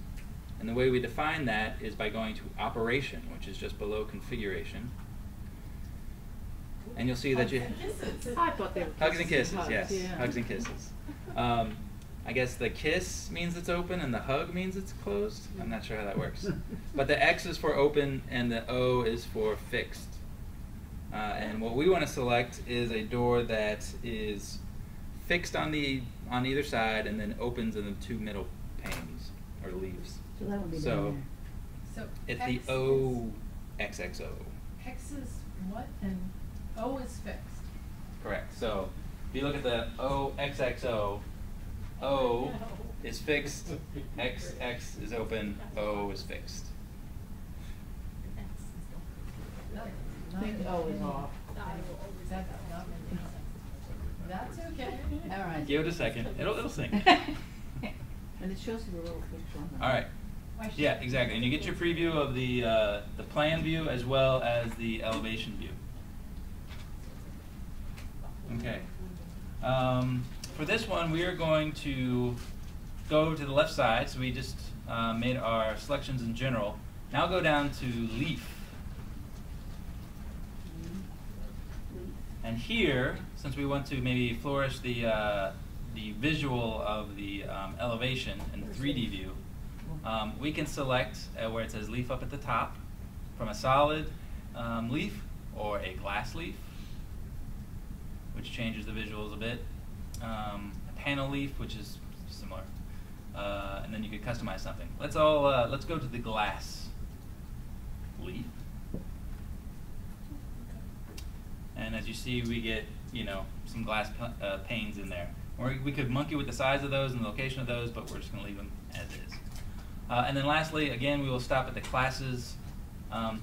Speaker 1: And the way we define that is by going to operation, which is just below configuration. And you'll see that you...
Speaker 6: I thought they were
Speaker 1: Hugs and kisses,
Speaker 6: hugs,
Speaker 1: yes.
Speaker 6: yeah.
Speaker 1: Hugs and kisses. I guess the kiss means it's open and the hug means it's closed. I'm not sure how that works. But the X is for open and the O is for fixed. And what we want to select is a door that is fixed on either side and then opens in the 2 middle panes or leaves.
Speaker 8: So that would be
Speaker 1: So
Speaker 8: down
Speaker 2: So
Speaker 1: it's
Speaker 2: X
Speaker 1: the
Speaker 2: is-
Speaker 1: OXXO.
Speaker 2: X is what, and O is fixed.
Speaker 1: Correct. So if you look at the OXXO, O is fixed, XX is open, O is fixed.
Speaker 6: I think O is off.
Speaker 2: That's okay.
Speaker 8: there. All right.
Speaker 1: Give it a second. It'll sing.
Speaker 8: And it shows you the little picture on the.
Speaker 1: All right.
Speaker 2: Why should-
Speaker 1: Yeah, exactly. And you get your preview of the plan view as well as the elevation view. Okay. For this one, we are going to go to the left side. So we just made our selections in general. Now go down to leaf. And here, since we want to maybe flourish the visual of the elevation in the 3D view, we can select where it says leaf up at the top from a solid leaf or a glass leaf, which changes the visuals a bit. A panel leaf, which is similar, and then you could customize something. Let's go to the glass leaf, and as you see, we get some glass panes in there. Or we could monkey with the size of those and the location of those, but we're just going to leave them as is. And then lastly, again, we will stop at the classes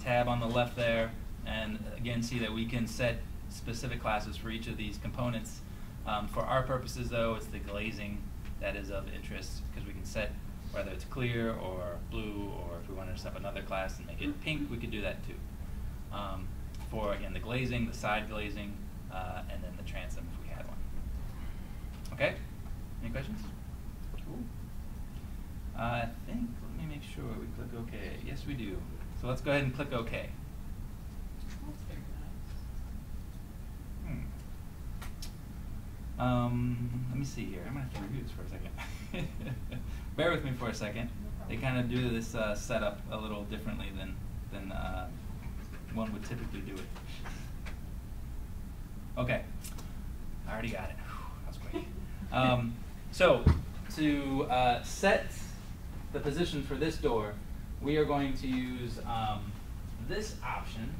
Speaker 1: tab on the left there, and again see that we can set specific classes for each of these components. For our purposes, though, it's the glazing that is of interest, because we can set whether it's clear or blue, or if we wanted to set up another class and make it pink, we could do that too. For, again, the glazing, the side glazing, and then the transom if we had one. Okay? Any questions? Cool. I think, let me make sure we click OK. Yes, we do. So let's go ahead and click OK.
Speaker 2: That's very nice.
Speaker 1: Let me see here. I'm going to have to review this for a second. Bear with me for a second. They kind of do this setup a little differently than one would typically do it. Okay. I already got it. Whew, that was quick. So to set the position for this door, we are going to use this option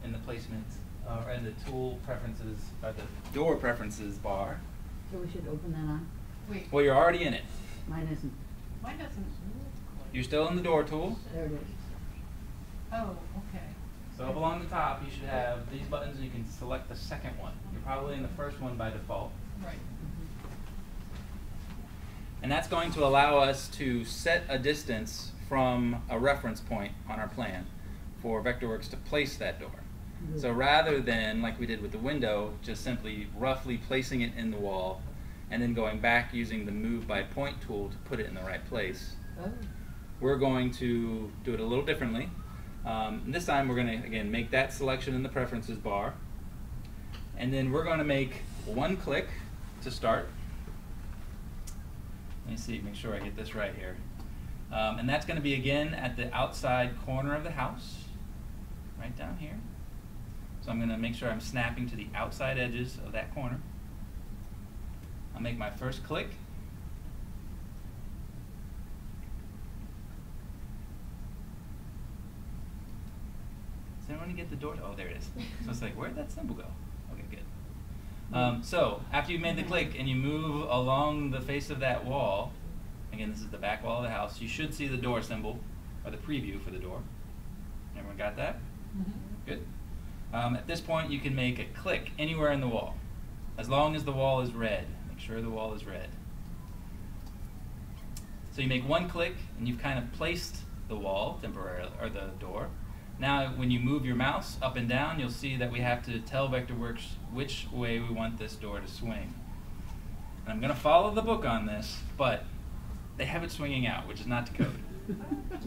Speaker 1: in the placement, or in the tool preferences, or the door preferences bar.
Speaker 8: So we should open that on?
Speaker 2: Wait,
Speaker 1: Well, you're already in it.
Speaker 8: Mine isn't.
Speaker 2: mine doesn't look
Speaker 1: You're still in the door tool.
Speaker 8: There it is.
Speaker 2: Oh, okay.
Speaker 1: So up along the top, you should have these buttons, and you can select the second one. You're probably in the first one by default.
Speaker 2: Right.
Speaker 1: And that's going to allow us to set a distance from a reference point on our plan for Vectorworks to place that door. So rather than, like we did with the window, just simply roughly placing it in the wall and then going back using the move by point tool to put it in the right place, we're going to do it a little differently. This time we're going to, again, make that selection in the preferences bar. And then we're going to make one click to start. Let me see, make sure I get this right here. And that's going to be, again, at the outside corner of the house, right down here. So I'm going to make sure I'm snapping to the outside edges of that corner. I'll make my first click. Does anyone get the door? Oh, there it is. So it's like, where'd that symbol go? Okay, good. So after you've made the click and you move along the face of that wall, again, this is the back wall of the house, you should see the door symbol, or the preview for the door. Everyone got that?
Speaker 2: Mm-hmm.
Speaker 1: Good. At this point, you can make a click anywhere in the wall, as long as the wall is red. Make sure the wall is red. So you make one click, and you've kind of placed the wall temporarily, or the door. Now, when you move your mouse up and down, you'll see that we have to tell Vectorworks which way we want this door to swing. And I'm going to follow the book on this, but they have it swinging out, which is not to code.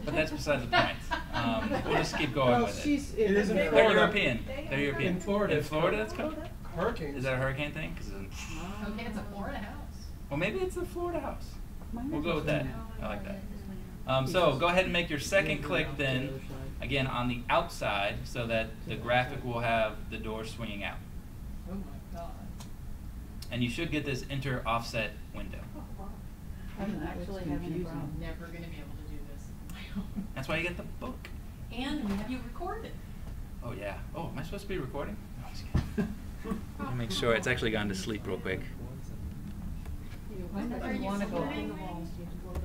Speaker 1: But that's beside the point. We'll just keep going with it.
Speaker 6: It is in
Speaker 1: They're
Speaker 6: Florida.
Speaker 1: European. They're European.
Speaker 6: In Florida.
Speaker 1: In Florida, that's code?
Speaker 6: Hurricanes.
Speaker 1: Is that a hurricane thing? 'Cause
Speaker 2: Okay, it's a Florida house.
Speaker 1: well, maybe it's the Florida house.
Speaker 8: Mine
Speaker 1: We'll
Speaker 8: isn't
Speaker 1: go with that.
Speaker 8: swinging
Speaker 1: I like that. So go ahead and make your second click then, again, on the outside, so that the graphic will have the door swinging out.
Speaker 2: Oh my God.
Speaker 1: And you should get this enter offset window.
Speaker 2: I'm
Speaker 8: That's
Speaker 2: actually
Speaker 8: confusing.
Speaker 2: having a problem. Never gonna be able to do this on my own.
Speaker 1: That's why you get the book.
Speaker 2: And have you recorded?
Speaker 1: Oh yeah. Oh, am I supposed to be recording? No, I'm just kidding. Let me make sure it's actually gone to sleep real quick.
Speaker 8: Mine
Speaker 2: Are
Speaker 8: doesn't
Speaker 2: you
Speaker 8: want to go.
Speaker 2: recording?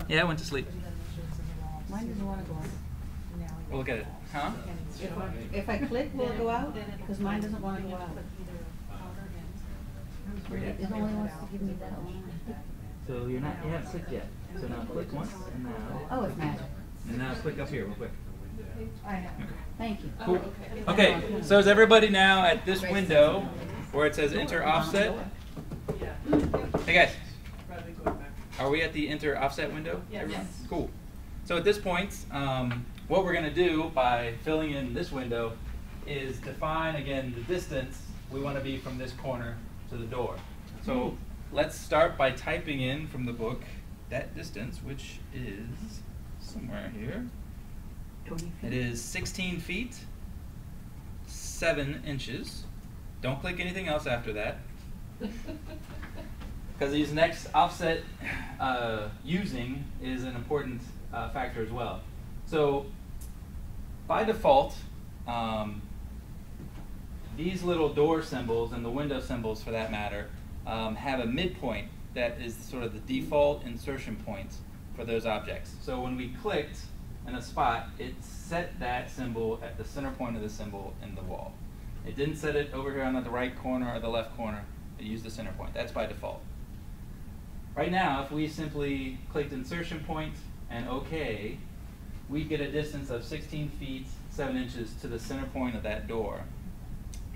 Speaker 1: Yeah, I went to sleep.
Speaker 8: Mine doesn't want to go.
Speaker 1: We'll look at it. Huh?
Speaker 8: If I click, will it go out? Because mine doesn't want to go out. It only wants to give me that one.
Speaker 1: So you haven't clicked yet. So now click once, and now.
Speaker 8: Oh, it's magic.
Speaker 1: And now click up here real quick.
Speaker 2: I have.
Speaker 8: Thank you.
Speaker 1: Cool. Okay, so is everybody now at this window where it says enter offset? Hey guys,
Speaker 9: Rather going back.
Speaker 1: are we at the enter offset window?
Speaker 2: Yes.
Speaker 1: Everyone?
Speaker 2: Yes.
Speaker 1: Cool. So at this point, what we're going to do by filling in this window is define, again, the distance we want to be from this corner to the door. So let's start by typing in from the book that distance, which is somewhere here.
Speaker 8: 20 feet.
Speaker 1: It is 16 feet, 7 inches. Don't click anything else after that, because these next offset using is an important factor as well. So by default, these little door symbols and the window symbols for that matter have a midpoint that is sort of the default insertion point for those objects. So when we clicked in a spot, it set that symbol at the center point of the symbol in the wall. It didn't set it over here on the right corner or the left corner. It used the center point. That's by default. Right now, if we simply clicked insertion point and OK, we get a distance of 16 feet 7 inches to the center point of that door.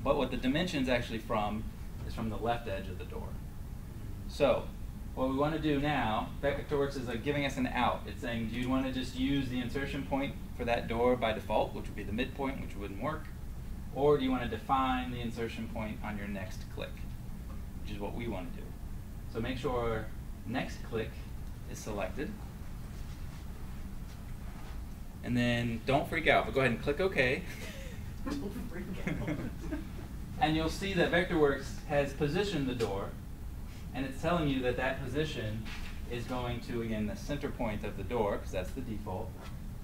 Speaker 1: But what the dimension's actually from is from the left edge of the door. So what we want to do now, Vectorworks is like giving us an out. It's saying, do you want to just use the insertion point for that door by default, which would be the midpoint, which wouldn't work? Or do you want to define the insertion point on your next click, which is what we want to do. So make sure next click is selected. And then don't freak out, but go ahead and click OK.
Speaker 3: Don't freak out.
Speaker 1: And you'll see that Vectorworks has positioned the door, and it's telling you that that position is going to, again, the center point of the door, because that's the default.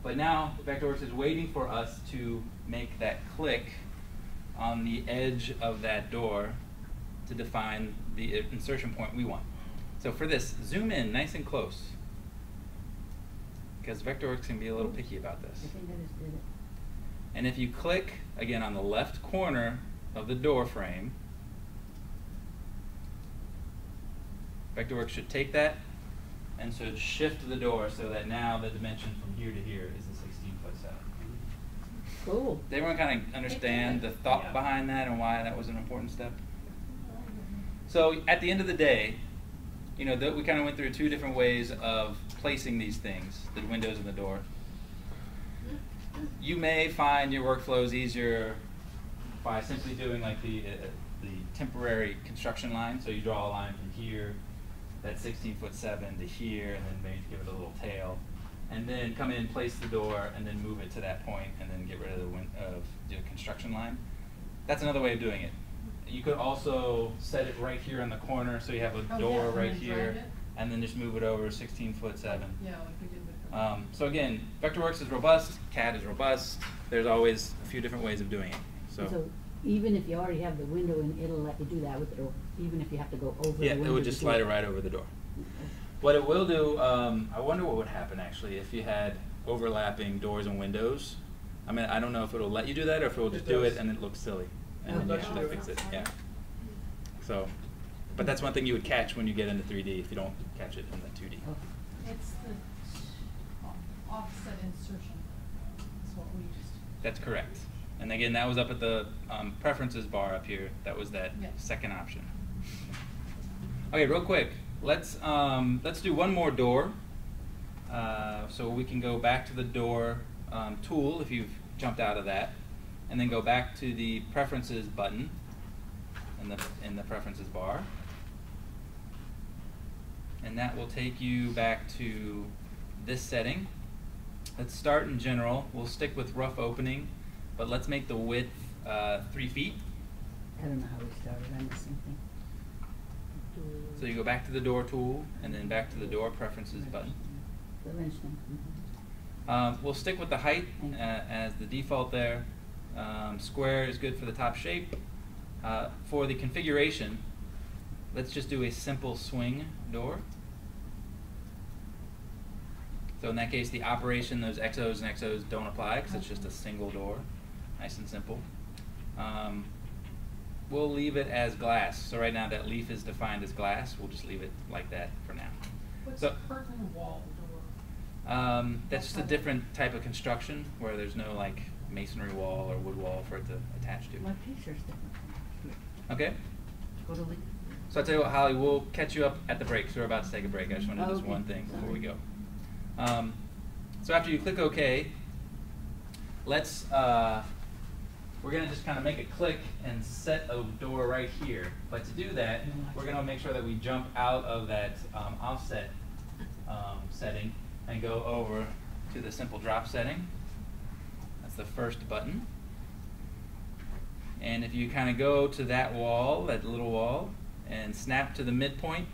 Speaker 1: But now Vectorworks is waiting for us to make that click on the edge of that door to define the insertion point we want. So for this, zoom in nice and close, because Vectorworks can be a little picky about this.
Speaker 8: I think I just did it.
Speaker 1: And if you click, again, on the left corner of the door frame, Vectorworks should take that and should shift the door so that now the dimension from here to here is the 16'7".
Speaker 8: Cool.
Speaker 1: Did everyone kind of understand the thought behind that and why that was an important step? So at the end of the day, you know, we kind of went through 2 different ways of placing these things, the windows and the door. You may find your workflows easier by simply doing like the temporary construction line. So you draw a line from here, that's 16'7" to here, and then maybe give it a little tail, and then come in, place the door, and then move it to that point, and then get rid of the construction line. That's another way of doing it. You could also set it right here in the corner, so you have a door right here, and then just move it over 16'7".
Speaker 2: Yeah, like we did with
Speaker 1: So again, Vectorworks is robust, CAD is robust. There's always a few different ways of doing it.
Speaker 8: So even if you already have the window in, it'll let you do that with the door, even if you have to go over the window.
Speaker 1: Yeah, it would just slide it right over the door. What it will do, I wonder what would happen actually if you had overlapping doors and windows. I mean, I don't know if it'll let you do that or if it will just do it and it looks silly. And then you have to fix it, yeah. So, but that's one thing you would catch when you get into 3D if you don't catch it in the 2D.
Speaker 2: It's the offset insertion. That's what we just.
Speaker 1: That's correct. And again, that was up at the preferences bar up here. That was that second option. Okay, real quick, let's do one more door. So we can go back to the door tool if you've jumped out of that, and then go back to the preferences button in the preferences bar, and that will take you back to this setting. Let's start in general. We'll stick with rough opening, but let's make the width 3 feet.
Speaker 8: I don't know how we started, I missed something.
Speaker 1: So you go back to the door tool, and then back to the door preferences button.
Speaker 8: Dimension.
Speaker 1: We'll stick with the height as the default there. Square is good for the top shape. For the configuration, let's just do a simple swing door. So in that case, the operation, those XOs and XOs don't apply because it's just a single door. Nice and simple. We'll leave it as glass. So right now that leaf is defined as glass. We'll just leave it like that for now.
Speaker 2: What's
Speaker 1: So,
Speaker 2: curtain wall door?
Speaker 1: that's just a different type of construction where there's no like masonry wall or wood wall for it to attach to.
Speaker 8: My picture's different.
Speaker 1: Okay?
Speaker 8: Go to link.
Speaker 1: So I'll tell you what, Holly, we'll catch you up at the break. So we're about to take a break. I just want to do this
Speaker 8: Okay.
Speaker 1: one thing before we
Speaker 8: Sorry.
Speaker 1: go. So after you click OK, let's, we're going to just kind of make a click and set a door right here. But to do that, we're going to make sure that we jump out of that offset setting and go over to the simple drop setting. That's the first button. And if you kind of go to that wall, that little wall, and snap to the midpoint,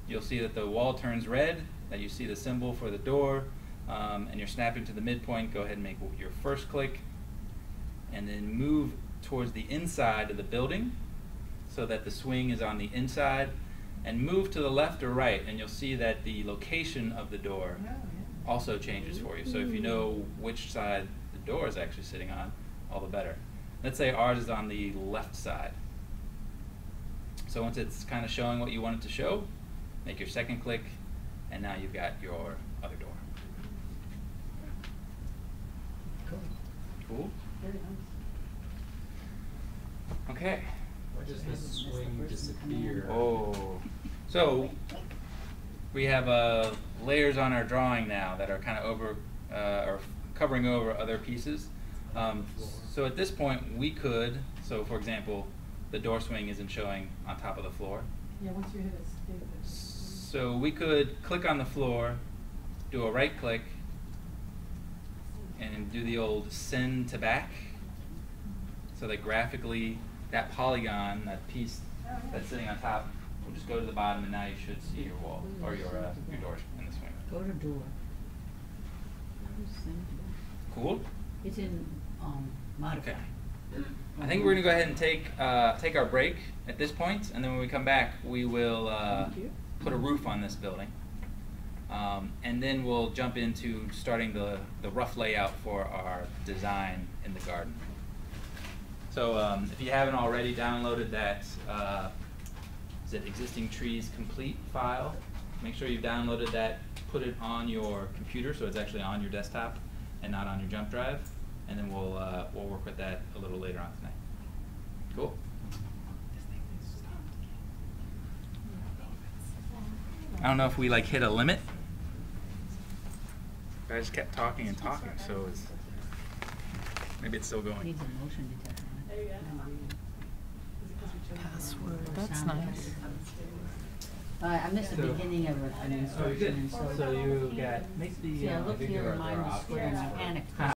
Speaker 1: you'll see that the wall turns red, that you see the symbol for the door, and you're snapping to the midpoint. Go ahead and make your first click, and then move towards the inside of the building. so that the swing is on the inside, and move to the left or right, and you'll see that the location of the door
Speaker 2: Oh, yeah.
Speaker 1: also changes for you. So if you know which side the door is actually sitting on, all the better. Let's say ours is on the left side. So once it's kind of showing what you want it to show, make your second click, and now you've got your other door.
Speaker 8: Cool.
Speaker 1: Cool?
Speaker 8: Very nice.
Speaker 1: Okay.
Speaker 7: Why does this swing disappear?
Speaker 1: Oh, so we have layers on our drawing now that are kind of over, or covering over other pieces. So at this point, we could, so for example, the door swing isn't showing on top of the floor.
Speaker 2: Yeah, once you hit it,
Speaker 1: So we could click on the floor, do a right click, and do the old send to back, so that graphically that polygon, that piece that's sitting on top, will just go to the bottom, and now you should see your wall, or your doors in the swing.
Speaker 8: Go to door.
Speaker 1: Cool?
Speaker 8: It's in, modify.
Speaker 1: Okay. I think we're gonna go ahead and take our break at this point, and then when we come back, we will put a roof on this building, and then we'll jump into starting the rough layout for our design in the garden. So if you haven't already downloaded that, is it Existing Trees Complete file? Make sure you've downloaded that, put it on your computer so it's actually on your desktop and not on your jump drive, and then we'll work with that a little later on tonight. Cool? I don't know if we like hit a limit. I just kept talking and talking, so it's, maybe it's still going.
Speaker 8: Needs a motion detector.
Speaker 9: There you go.
Speaker 2: Password, that's nice.
Speaker 8: I missed the beginning of an instruction, and so.
Speaker 1: So you got, make the,
Speaker 8: See, I looked here, and mine was square, and I panicked.